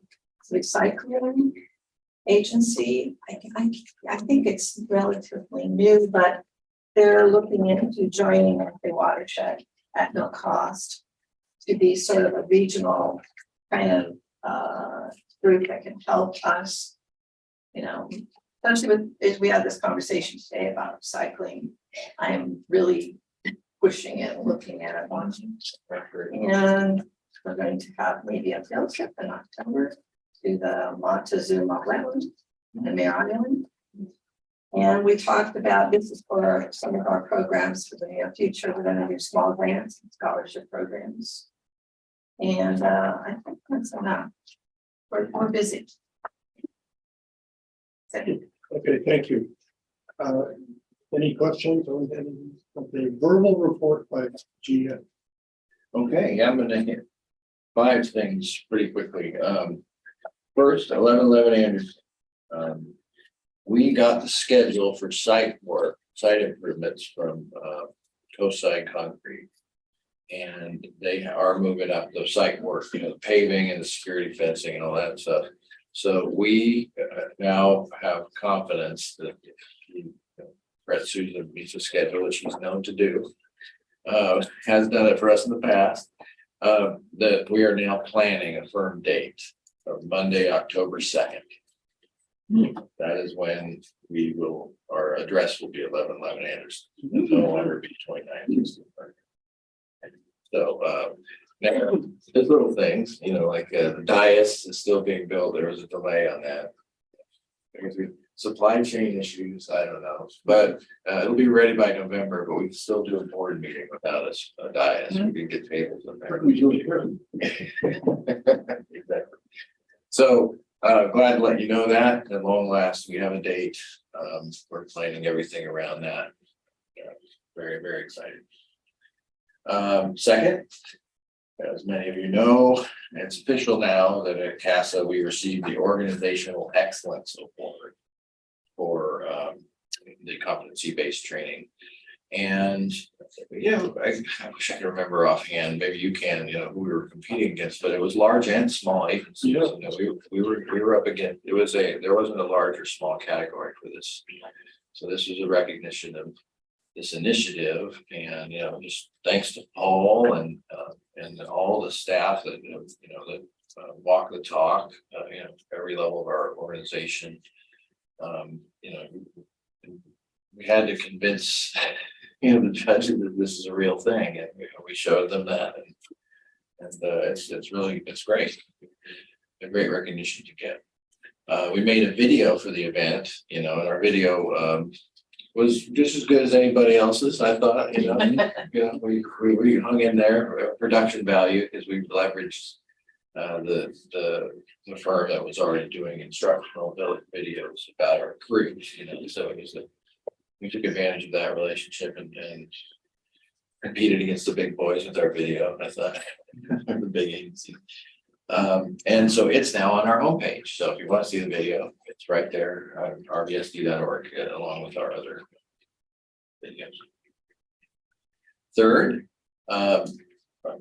Recycling Agency. I think it's relatively new, but they're looking into joining North Bay Watershed at no cost to be sort of a regional kind of group that can help us, especially as we had this conversation today about recycling. I am really pushing it, looking at it, watching. And we're going to have maybe a field trip in October to the Montezuma Wetland and Marin Island. And we talked about this is for some of our programs for the near future. We're going to do small grants and scholarship programs. And I think that's enough. We're busy. Okay, thank you. Any questions on any of the verbal report by GM? Okay, I'm gonna hit 5 things pretty quickly. First, 1111 Anderson. We got the schedule for site improvements from Coastside Concrete. And they are moving up the site work, the paving and the security fencing and all that stuff. So we now have confidence that Brett Susan meets the schedule that she's known to do. Has done it for us in the past. That we are now planning a firm date of Monday, October 2nd. That is when our address will be 1111 Anderson. It'll no longer be 29. So now there's little things, like the dais is still being built. There was a delay on that. There's supply chain issues, I don't know, but it'll be ready by November, but we can still do a board meeting without a dais. We can get tables in there. Exactly. So glad to let you know that at long last we have a date. We're planning everything around that. Very, very excited. Second, as many of you know, it's official now that at CASA we received the Organizational Excellence Award for the competency-based training. And, I wish I could remember offhand, maybe you can, who we were competing against, but it was large and small agencies. Yeah. We were up against, there wasn't a large or small category for this. So this was a recognition of this initiative and, just thanks to Paul and all the staff that, that walk the talk, every level of our organization. We had to convince, the judges that this is a real thing, and we showed them that, and it's great, a great recognition to get. We made a video for the event, and our video was just as good as anybody else's, I thought. We hung in there, production value, because we leveraged the firm that was already doing instructional videos about our crews, so it was we took advantage of that relationship and competed against the big boys with our video, I thought, the big agency. And so it's now on our homepage. So if you want to see the video, it's right there on rvsd.org, along with our other videos. Third, of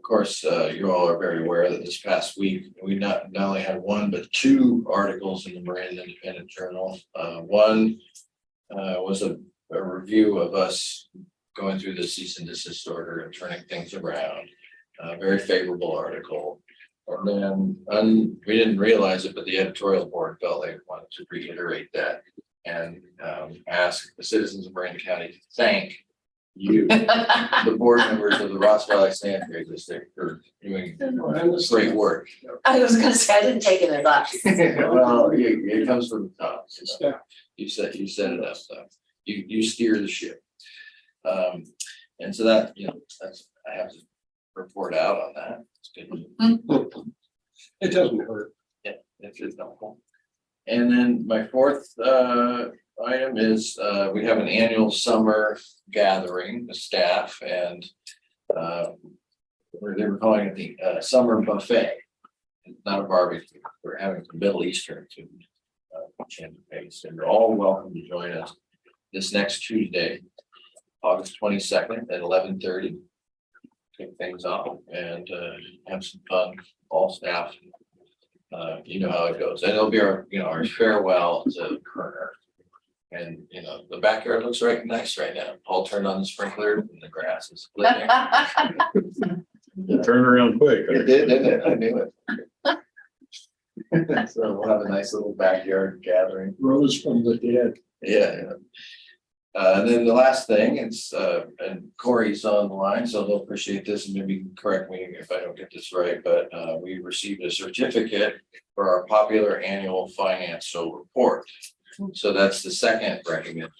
course, you all are very aware that this past week, we not only had one, but two articles in the Marin Independent Journal. One was a review of us going through the cease and desist order and turning things around. A very favorable article. And then we didn't realize it, but the editorial board felt they wanted to reiterate that and ask the citizens of Marin County to thank you, the board members of the Ross Valley Sanitary District, for doing great work. I was gonna say, I didn't take it as us. Well, it comes from the top. You set it up, so you steer the ship. And so that, that's, I have to report out on that. It's good. It doesn't hurt. Yeah, it's helpful. And then my fourth item is we have an annual summer gathering, the staff, and they were calling it the summer buffet. It's not a barbecue. We're having some Middle Eastern food, champagne, and you're all welcome to join us this next Tuesday, August 22nd at 11:30. Kick things off and have some fun, all staff. You know how it goes, and it'll be our farewell to Kerner. And the backyard looks nice right now. Paul turned on the sprinkler and the grass is glistening. Turn around quick. It did, didn't it? I knew it. So we'll have a nice little backyard gathering. Rose from the dead. Yeah. And then the last thing, it's and Corey's on the line, so they'll appreciate this, and maybe you can correct me if I don't get this right, but we received a certificate for our popular annual financial report. So that's the second recognition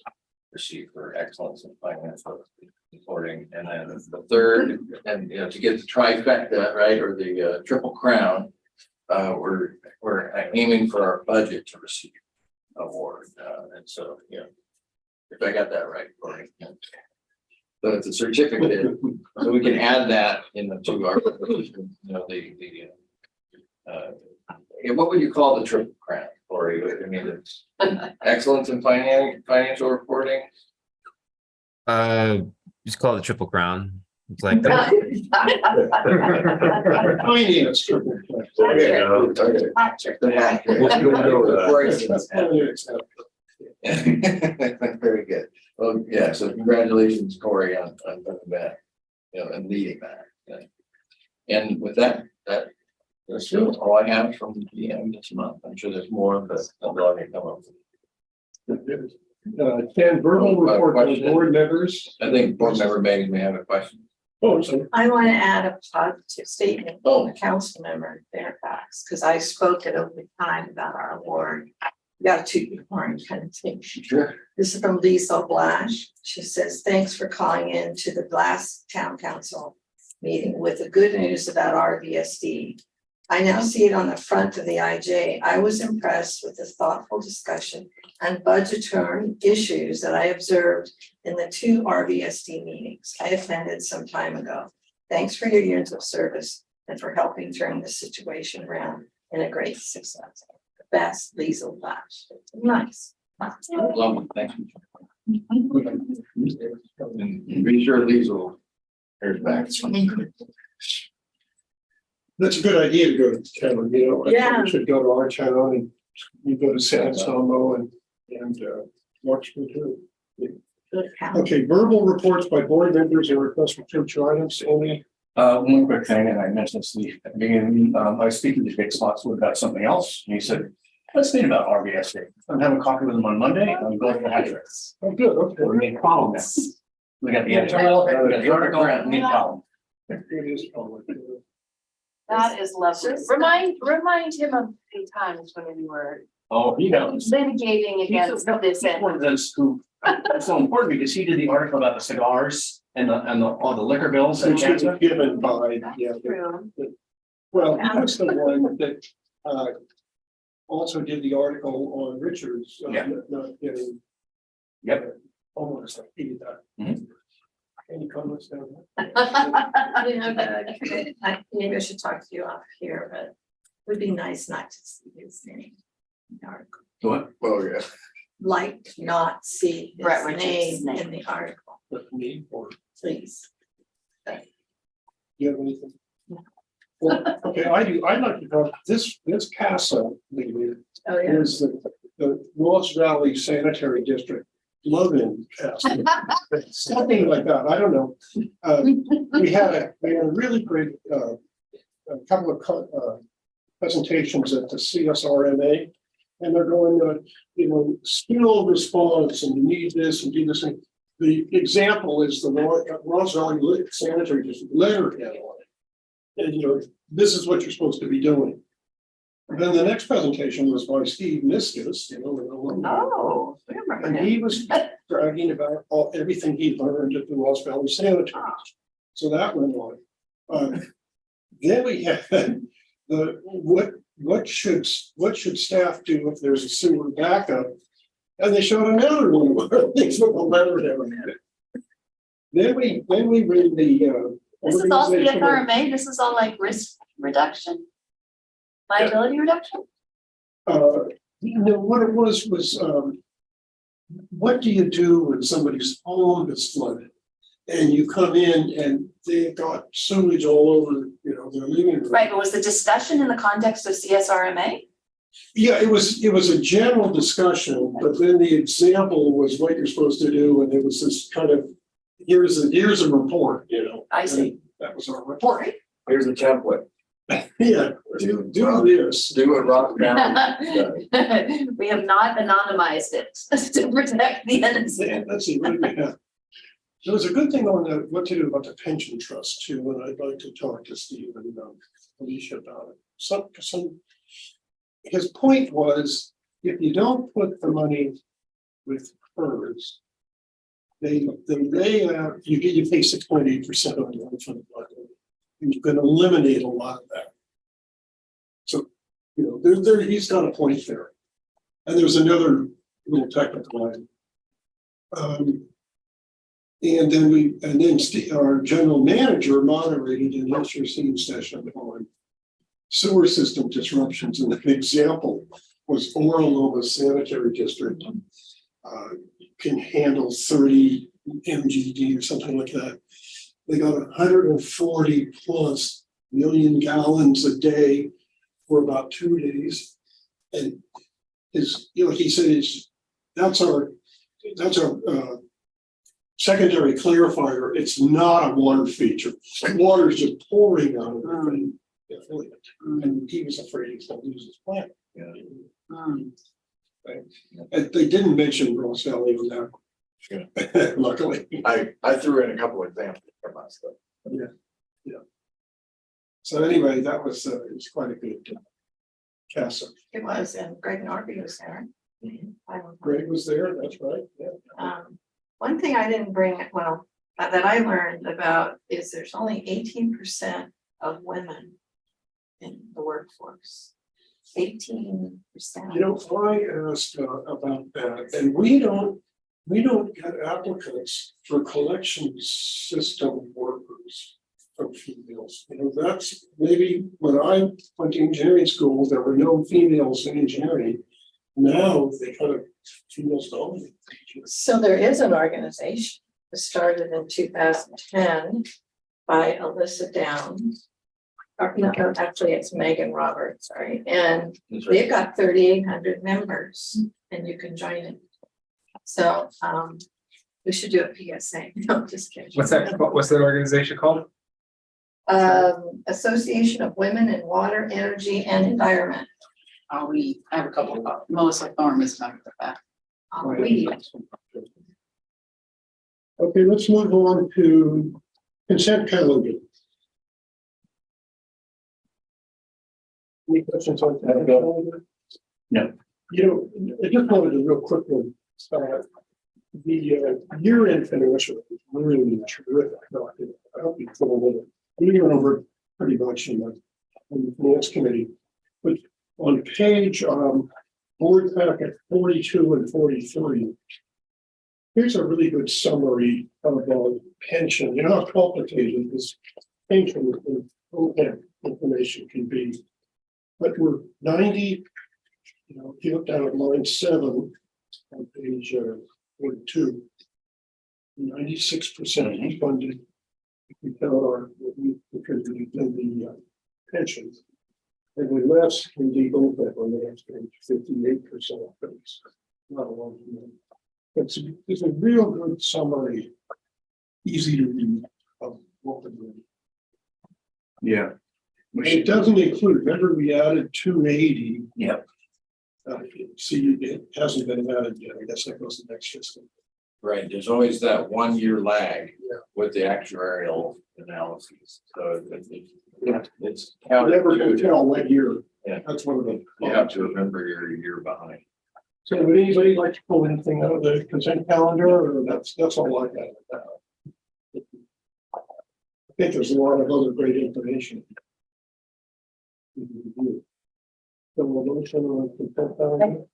received for excellence in financial reporting, and then the third, and to get the trifecta, right, or the triple crown, we're aiming for our budget to receive award, and so if I got that right, Corey. But it's a certificate, so we can add that to our, what would you call the triple crown, Corey? I mean, it's excellence in financial reporting. Just call it the Triple Crown. It's like Finance. Very good. Well, yeah, so congratulations, Corey, on doing that, and leading that. And with that, that's all I have from the PM this month. I'm sure there's more, but I'll go ahead and come up with. Ken, verbal report by board members. I think board member Megan may have a question. Oh, sorry. I want to add a positive statement Oh. from a council member in Fairfax, because I spoke at open time about our award. You got to toot your horn kind of thing. Sure. This is from Lisa Blash. She says, thanks for calling in to the last town council meeting with the good news about RVSD. I now see it on the front of the IJ. I was impressed with the thoughtful discussion and budgetary issues that I observed in the 2 RVSD meetings I attended some time ago. Thanks for your years of service and for helping turn the situation around in a great success. Best, Lisa Blash. Nice. Lovely, thank you. And be sure these will. Here's back. That's a good idea to go to town, you know. I think Yeah. we should go to our town and you go to San Anselmo and Marshall too. Good count. Okay, verbal reports by board members or requests for future items, only. One quick thing, and I mentioned this at the beginning, I was speaking to Dick Spotswood about something else, and he said, let's think about RVSA. I'm having a coffee with him on Monday, I'm going to Hatteras. Oh, good, okay. We're making column now. We got the editorial, we got the article, and the column. It is public. That is lovely. Remind him of the times when we were Oh, he knows. litigating against this. He's one of those who, it's so important because he did the article about the cigars and all the liquor bills. Which was given by, yeah. True. Well, that's the one that also did the article on Richards. Yeah. Not getting. Yep. Almost like he did that. Mhm. Any comments down You know, maybe I should talk to you off here, but it would be nice not to see his name in the article. What? Oh, yeah. Like not see Brett his Richards' name name. in the article, there? With me or, please. you have anything? Well, okay, I do, I'd like to talk, this CASA, maybe, Oh, yeah. is the Ross Valley Sanitary District. Love-in CASA. Something like that, I don't know. We had a really great, a couple of presentations at the CSRMA. And they're going, skill response and you need this and do this. And the example is the Ross Valley Sanitary District letterhead on it. And, this is what you're supposed to be doing. Then the next presentation was by Steve Miskus, Oh, I remember and him. he was bragging about everything he learned at the Ross Valley Sanitary. So that went on. Then we had what should staff do if there's a sewer backup? And they showed another one where things with a letterhead on it. Then we read the This is all organizational- CFRMA, this is all like risk reduction. Liability reduction? What it was, what do you do when somebody's home is flooded? And you come in and they've got sewage all over, their living room. Right, but was the discussion in the context of CSRMA? Yeah, it was a general discussion, but then the example was what you're supposed to do, and it was this kind of, here's a report, I see. and that was our report. Here's a template. Yeah, do this. Do it, rock down. We have not anonymized it to protect the innocent. Let's see, what do we have? There was a good thing on what to do about the pension trust too, and I'd like to talk to Steve and Alicia about it. His point was, if you don't put the money with PERS, you pay 6.8% on the unfunded liability. And you can eliminate a lot of that. So, he's got a point there. And there's another little technical item. And then our general manager moderated an interesting session on sewer system disruptions. And an example was Oraloma Sanitary District. Can handle 30 MGD or something like that. They got 140 plus million gallons a day for about 2 days. And he said, that's our secondary clarifier. It's not a water feature. Water is just pouring out of the thing. And he was afraid he's going to lose his plant. And they didn't mention Ross Valley on that. Yeah. Luckily. I threw in a couple examples from my stuff. Yeah. So anyway, it was quite a good CASA. It was, and Greg Norby was there. Greg was there, that's right, yeah. One thing I didn't bring, that I learned about is there's only 18% of women in the workforce. 18%. I asked about that, and we don't get applicants for collection system workers from females. That's maybe when I went to engineering school, there were no females in engineering. now they kind of almost dominate. So there is an organization that started in 2010 by Alyssa Downs. Or no, actually it's Megan Roberts, sorry, and they've got 3,800 members and you can join it. So we should do a PSA. No, just kidding. What's that organization called? Association of Women in Water, Energy and Environment. I have a couple of, Melissa Thorne is member of that. Okay, let's move on to consent calendar. Any questions on that calendar? No. You know, I just wanted to real quick one. The year-end financial was really terrific. I hope you follow it. We went over pretty much in the finance committee, but on page board packet 42 and 43. Here's a really good summary of pension. You know how complicated this pension information can be. But we're 90, you know, if you look down at line 7 on page 42, 96% funded. If we count our what we contributed in the pensions. And we less in the OPEB on the next page, 58%. But it's not a lot of money. It's a real good summary, easy to read of what we're doing. Yeah. It doesn't include, remember we added 280. Yep. See, it hasn't been added yet. I guess that goes to the next system. Right, there's always that 1 year lag Yeah. with the actuarial analysis, so it's. I never can tell what year. Yeah. That's one of them. You have to remember you're a year behind. So would anybody like to pull anything out of the consent calendar, or that's all I got. I think there's a lot of other great information. So a motion on consent calendar?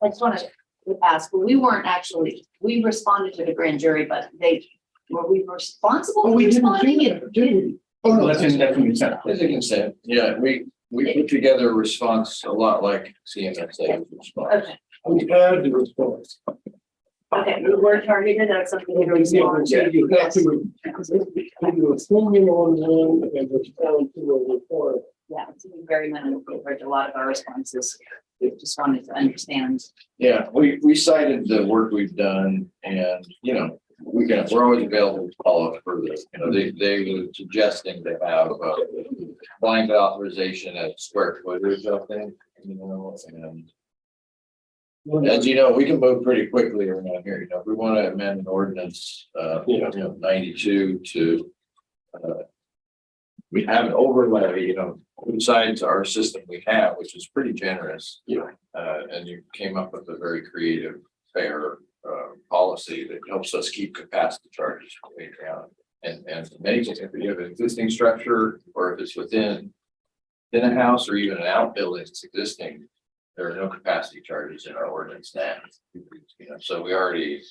I just want to ask, we weren't actually, we responded to the grand jury, but were we responsible Oh, for we didn't responding? do that, did we? Oh, no, That's in consent. As a consent, yeah, we put together a response a lot like CMSA response. Okay, we had the response. okay, we were targeted at something to respond Yeah, to. you have Yes. to do a opinion on one and respond to a report. Yeah, it's very minimal compared to a lot of our responses. We just wanted to understand. Yeah, we cited the work we've done and, you know, we're always available to follow up further. You know, they were suggesting to have blanket authorization at square footage, I think, you know, and as you know, we can move pretty quickly around here. You know, if we want to amend an ordinance, you know, 92 to we have an overlay, you know, besides our system we have, which is pretty generous. Yeah. And you came up with a very creative, fair policy that helps us keep capacity charges way down. And many cases, if you have an existing structure or if it's within a house or even an outbuilding that's existing, there are no capacity charges in our ordinance now. You know, so we already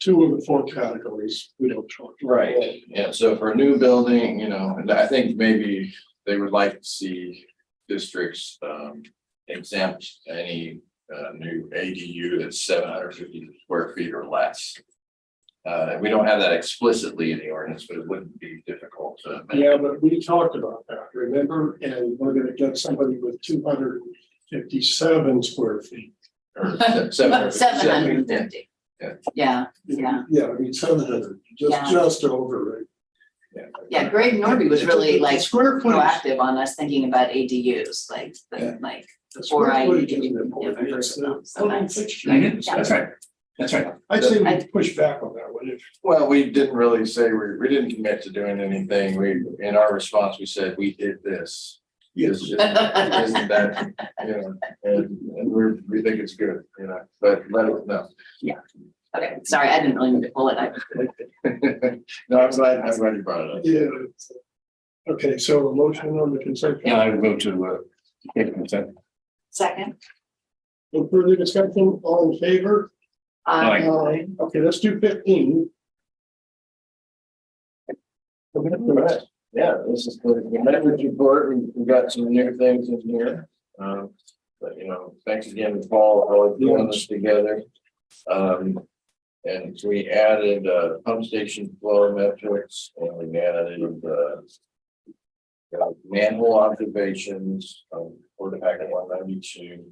Two of the 4 categories we don't charge. right. Yeah, so for a new building, you know, and I think maybe they would like to see districts exempt any new ADU that's 750 square feet or less. We don't have that explicitly in the ordinance, but it wouldn't be difficult to. Yeah, but we talked about that, remember? And we're gonna get somebody with 257 square feet. Or 750. Yeah. Yeah, I mean, 700, Yeah. just over, right? Yeah, Greg Norby was really like Square footage. proactive on us thinking about ADUs, like before I. Square footage isn't important, it's the plumbing fixture. That's right. That's right. I'd say we push back on that one. Well, we didn't really say, we didn't commit to doing anything. In our response, we said, we did this. Yes. Isn't that, you know, and we think it's good, you know, but let it know. Okay, sorry, I didn't really mean to pull it. No, I'm glad you brought it up. Yeah. Okay, so a motion on the consent. Yeah, I would move to take consent. Second. No further discussion, all in favor? Aye. Okay, let's do 15. Yeah, this is the manager's report. We got some new things in here. But, you know, thanks again, Paul, for doing this together. And we added, pump station flow metrics, and we added, manhole observations, for the packet 192.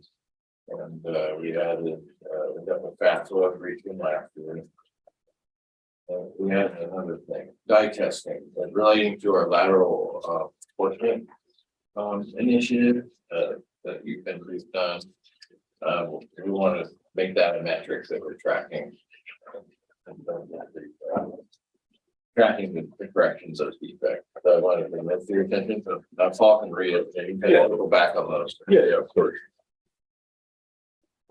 And, we added, we got the fast flow briefing last year. We had another thing, dye testing, and relating to our lateral, portion, initiative, that you've been briefed on. We want to make that a metric that we're tracking. Tracking the corrections of defect. So I wanted to bring that to your attention, so I'm talking, read it, and you can go back on those. Yeah, of course.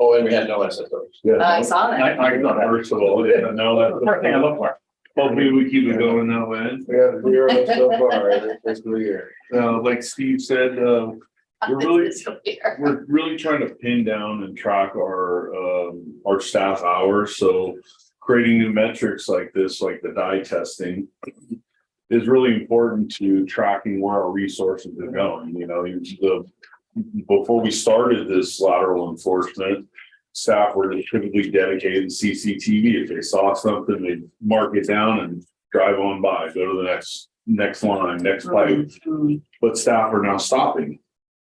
Oh, and we had no SSOs. I saw that. I thought first of all, yeah, no, that's the first thing I look for. Hopefully we keep it going that way. We have 0 so far this fiscal year. Like Steve said, we're really trying to pin down and track our staff hours. So creating new metrics like this, like the dye testing, is really important to tracking where our resources are going. You know, before we started this lateral enforcement, staff were typically dedicated to CCTV. If they saw something, they'd mark it down and drive on by, go to the next line, next pipe. But staff are now stopping.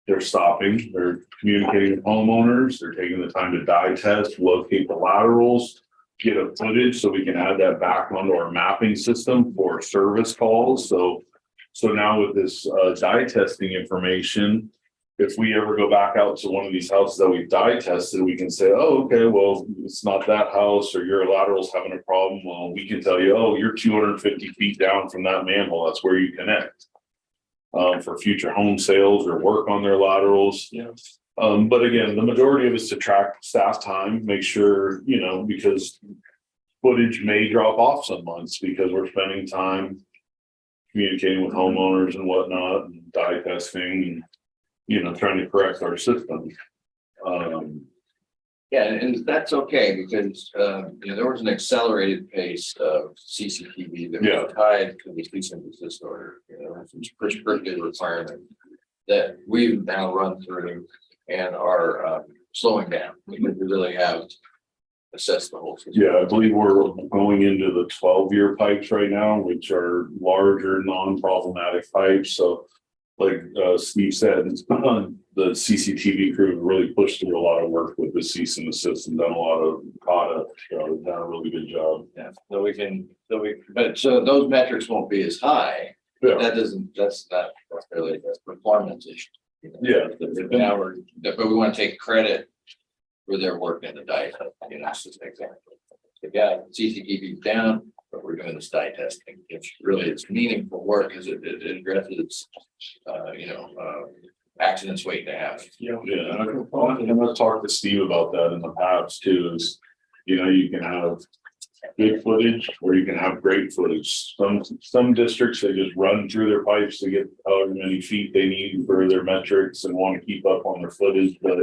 They're stopping, they're communicating with homeowners, they're taking the time to dye test, locate the laterals, get a footage so we can add that back onto our mapping system for service calls. So now with this dye testing information, if we ever go back out to one of these houses that we've dye tested, we can say, oh, okay, well, it's not that house, or your lateral's having a problem. Well, we can tell you, oh, you're 250 feet down from that manhole. That's where you connect. For future home sales or work on their laterals. Yeah. But again, the majority of it is to track staff time, make sure, you know, because footage may drop off some months because we're spending time communicating with homeowners and whatnot, and dye testing, and, you know, trying to correct our system. Yeah, and that's okay, because, you know, there was an accelerated pace of CCTV that was tied to the cease and desist order. You know, it's a prescriptive requirement that we've now run through and are slowing down. We really have assessed the whole system. Yeah, I believe we're going into the 12-year pipes right now, which are larger, non-problematic pipes. So like Steve said, the CCTV crew really pushed through a lot of work with the cease and desist and done a lot of product. Done a really good job. Yeah, so those metrics won't be as high. Yeah. That's not really a performance issue. Yeah. But we want to take credit for their work in the dye, you know, that's just an example. Yeah, CCTV down, but we're doing this dye testing. It's meaningful work because it addresses, you know, accidents waiting to happen. Yeah. And I've talked to Steve about that in the past too, is, you know, you can have good footage or you can have great footage. Some districts, they just run through their pipes to get however many feet they need for their metrics and want to keep up on their footage, but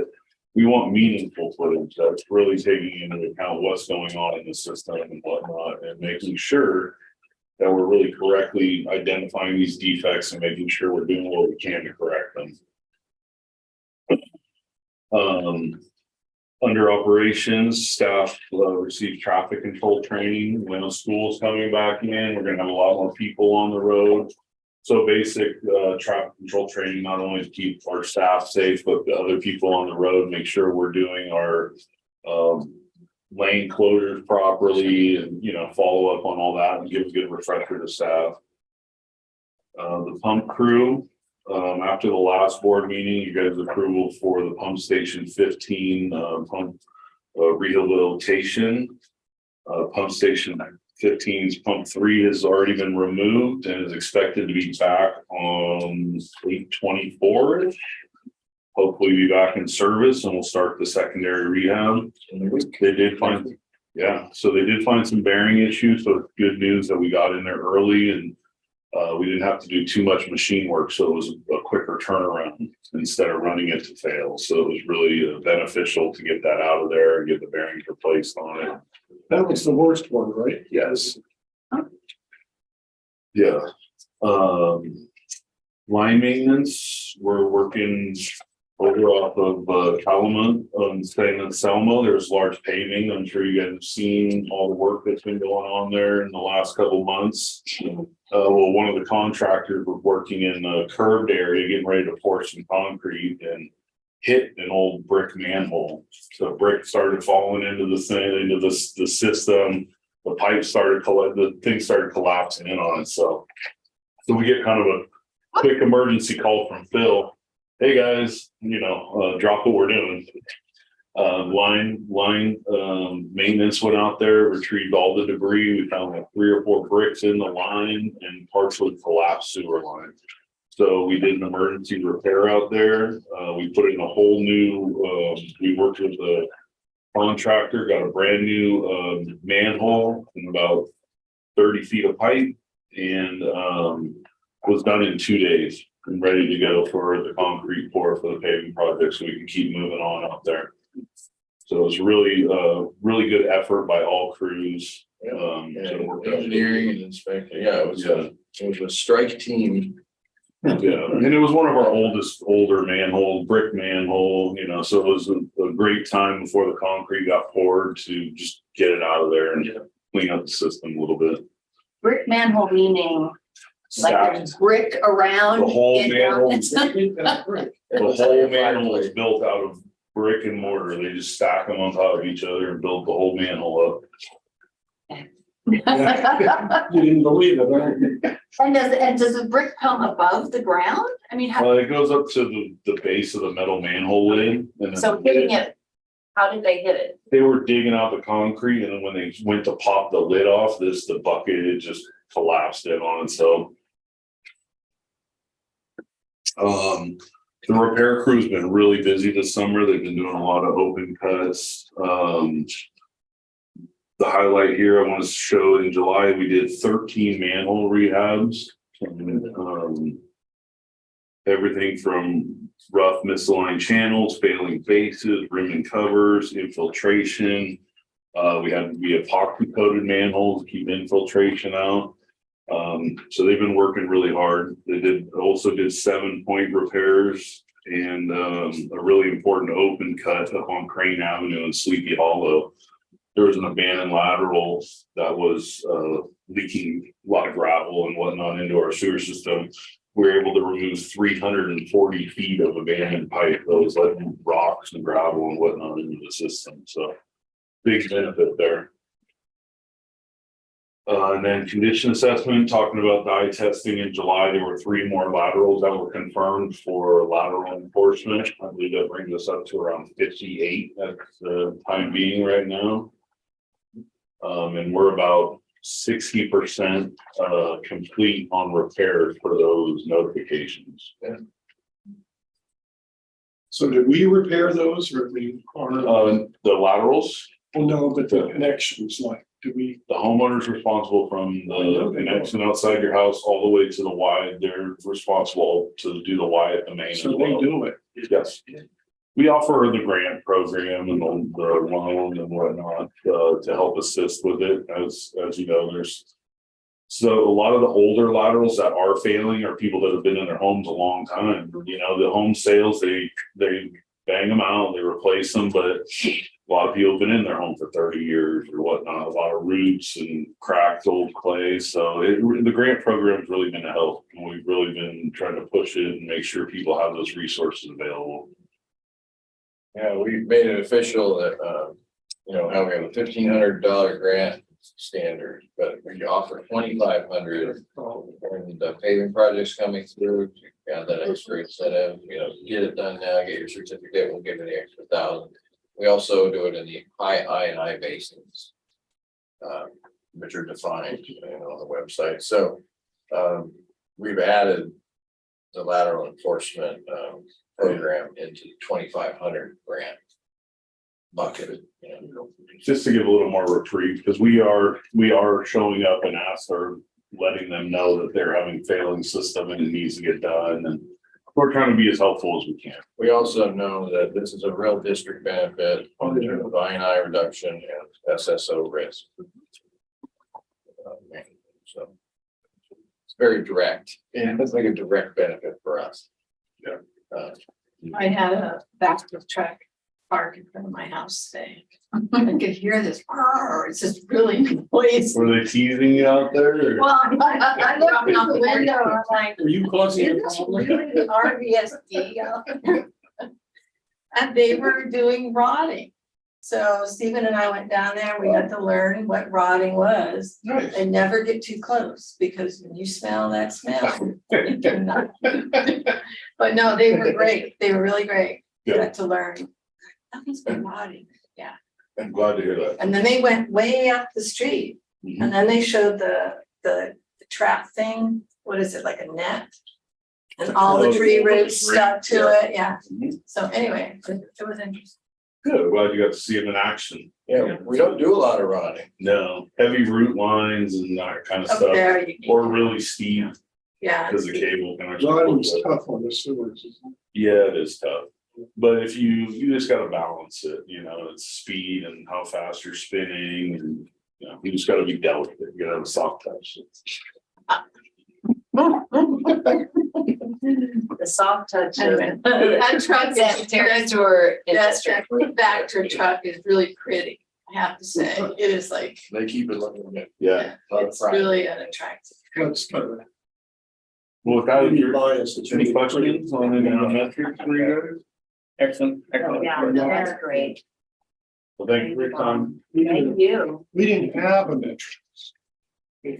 we want meaningful footage that's really taking into account what's going on in the system and whatnot, and making sure that we're really correctly identifying these defects and making sure we're doing what we can to correct them. Under operations, staff received traffic control training. When school's coming back in, we're gonna have a lot more people on the road. So basic traffic control training, not only to keep our staff safe, but the other people on the road, make sure we're doing our lane closures properly, and, you know, follow up on all that and give a good refresher to staff. The pump crew, after the last board meeting, you guys approval for the pump station 15 pump rehabilitation. Pump station 15's pump 3 has already been removed and is expected to be back on 8/24. Hopefully be back in service, and we'll start the secondary rehab. They did find, so they did find some bearing issues, so it's good news that we got in there early, and we didn't have to do too much machine work, so it was a quicker turnaround instead of running it to fail. So it was really beneficial to get that out of there and get the bearings replaced on it. That was the worst one, right? Yes. Yeah. Line maintenance, we're working over off of Calumet on San Anselmo. There's large paving. I'm sure you guys have seen all the work that's been going on there in the last couple months. Well, one of the contractors was working in the curved area, getting ready to pour some concrete and hit an old brick manhole. So brick started falling into the thing, into the system. The pipe started, the thing started collapsing in on it. So we get kind of a quick emergency call from Phil. Hey guys, drop what we're doing. Line maintenance went out there, retrieved all the debris. We found like 3 or 4 bricks in the line and partially collapsed sewer line. So we did an emergency repair out there. We put in a whole new, we worked with the contractor, got a brand new manhole and about 30 feet of pipe, and was done in 2 days and ready to go for the concrete pour for the paving project, so we can keep moving on out there. So it was really good effort by all crews. Engineering and inspection, it was a strike team. Yeah, and it was one of our older manhole, brick manhole, so it was a great time before the concrete got poured to just get it out of there and clean up the system a little bit. Brick manhole meaning like there's brick around. The whole it manhole, down- the whole manhole is built out of brick and mortar. They just stack them on top of each other and build the whole manhole up. You didn't believe it, huh? And does the brick come above the ground? I mean, how, It goes up to the base of the metal manhole lid. And then so hitting it, how did they hit it? they were digging out the concrete, and then when they went to pop the lid off, the bucket, it just collapsed in on itself. The repair crew's been really busy this summer. They've been doing a lot of open cuts. The highlight here I want to show, in July, we did 13 manhole rehabs. Everything from rough misaligned channels, failing bases, rim and covers, infiltration. We epoxy coated manholes to keep infiltration out. So they've been working really hard. They also did 7-point repairs and a really important open cut up on Crane Avenue in Sleepy Hollow. There was an abandoned lateral that was leaking a lot of gravel and whatnot into our sewer system. We were able to remove 340 feet of abandoned pipe that was letting rocks and gravel and whatnot into the system. So big benefit there. And then condition assessment, talking about dye testing in July, there were 3 more laterals that were confirmed for lateral enforcement. I believe that brings us up to around 58 at the time being right now. And we're about 60% complete on repairs for those notifications. So did we repair those or we? The laterals, Well, no, but the connections, like, do we? the homeowner's responsible from the connection outside your house all the way to the Y. They're responsible to do the Y at the main. So as they well. do it. Yes. We offer the grant program and the loan and whatnot to help assist with it. As you know, so a lot of the older laterals that are failing are people that have been in their homes a long time. The home sales, they bang them out, they replace them, but a lot of people have been in their home for 30 years or whatnot, a lot of roots and cracked old clay. So the grant program has really been a help, and we've really been trying to push it and make sure people have those resources available. Yeah, we made it official that, how we have a $1,500 grant standard, but we offer $2,500 and the paving projects coming through. That extra incentive, get it done now, get your certificate, we'll give you the extra $1,000. We also do it in the high I basins, which are defined on the website. So we've added the lateral enforcement program into the 2,500 grant bucket. Just to give a little more reprieve, because we are showing up and letting them know that they're having failing system and it needs to get done, and we're trying to be as helpful as we can. We also know that this is a real district benefit on the I&I reduction and SSO risk. So it's very direct. It's like a direct benefit for us. Yeah. I had a back truck park in front of my house today. I could hear this, it's just really noisy. Were they teasing you out there? Or? Well, I looked out the window, I'm like, Were you causing is a this problem? really the RVSD out there? And they were doing rotting. So Stephen and I went down there, we got to learn what rotting was. Nice. And never get too close, because when you smell that smell, you cannot. But no, they were great, they were really great, Good. got to learn. Nothing's been rotting, I'm glad to hear that. and then they went way up the street, and then they showed the trap thing, what is it, like a net? And all the tree roots stuck to it, yeah, so anyway, it was interesting. Good. I'm glad you got to see it in action. Yeah, we don't do a lot of rotting. No, heavy root lines and that kind of Up stuff, there, you or really steep yeah. because the cable can actually. Rotting's tough on the sewers, isn't Yeah, it is tough. But if you just gotta balance it, it's speed and how fast you're spinning and, you just gotta be delicate, you gotta have a soft touch. The soft touch. Anyway, that truck Sanitary is, store that industry. Vector truck is really pretty, I have to say, it is like, They keep it looking good. Yeah. it's really unattractive. it? That's kind of. Well, with that, your, Bias, it's any really pretty. questions on any metrics for you guys? Excellent, excellent. That's great. Well, thank you for your time. Thank you. We didn't have a metric. We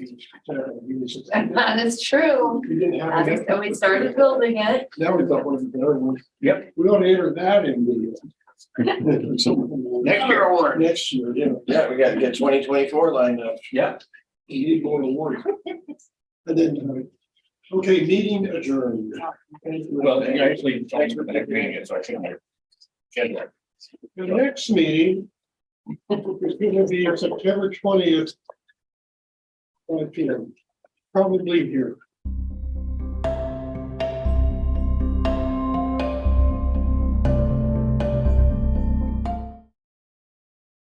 That is true. didn't have a That's metric. when we started building it. Now we got one better one. Yep. We ought to enter that in the. Next year. Next year, yeah. Yeah, we gotta get 2024 lined up. Yeah. You need more awards. And then, okay, meeting adjourned. Well, actually, thanks for the next meeting, so I think I. The next meeting is gonna be September 20th. 5 p.m. Probably here.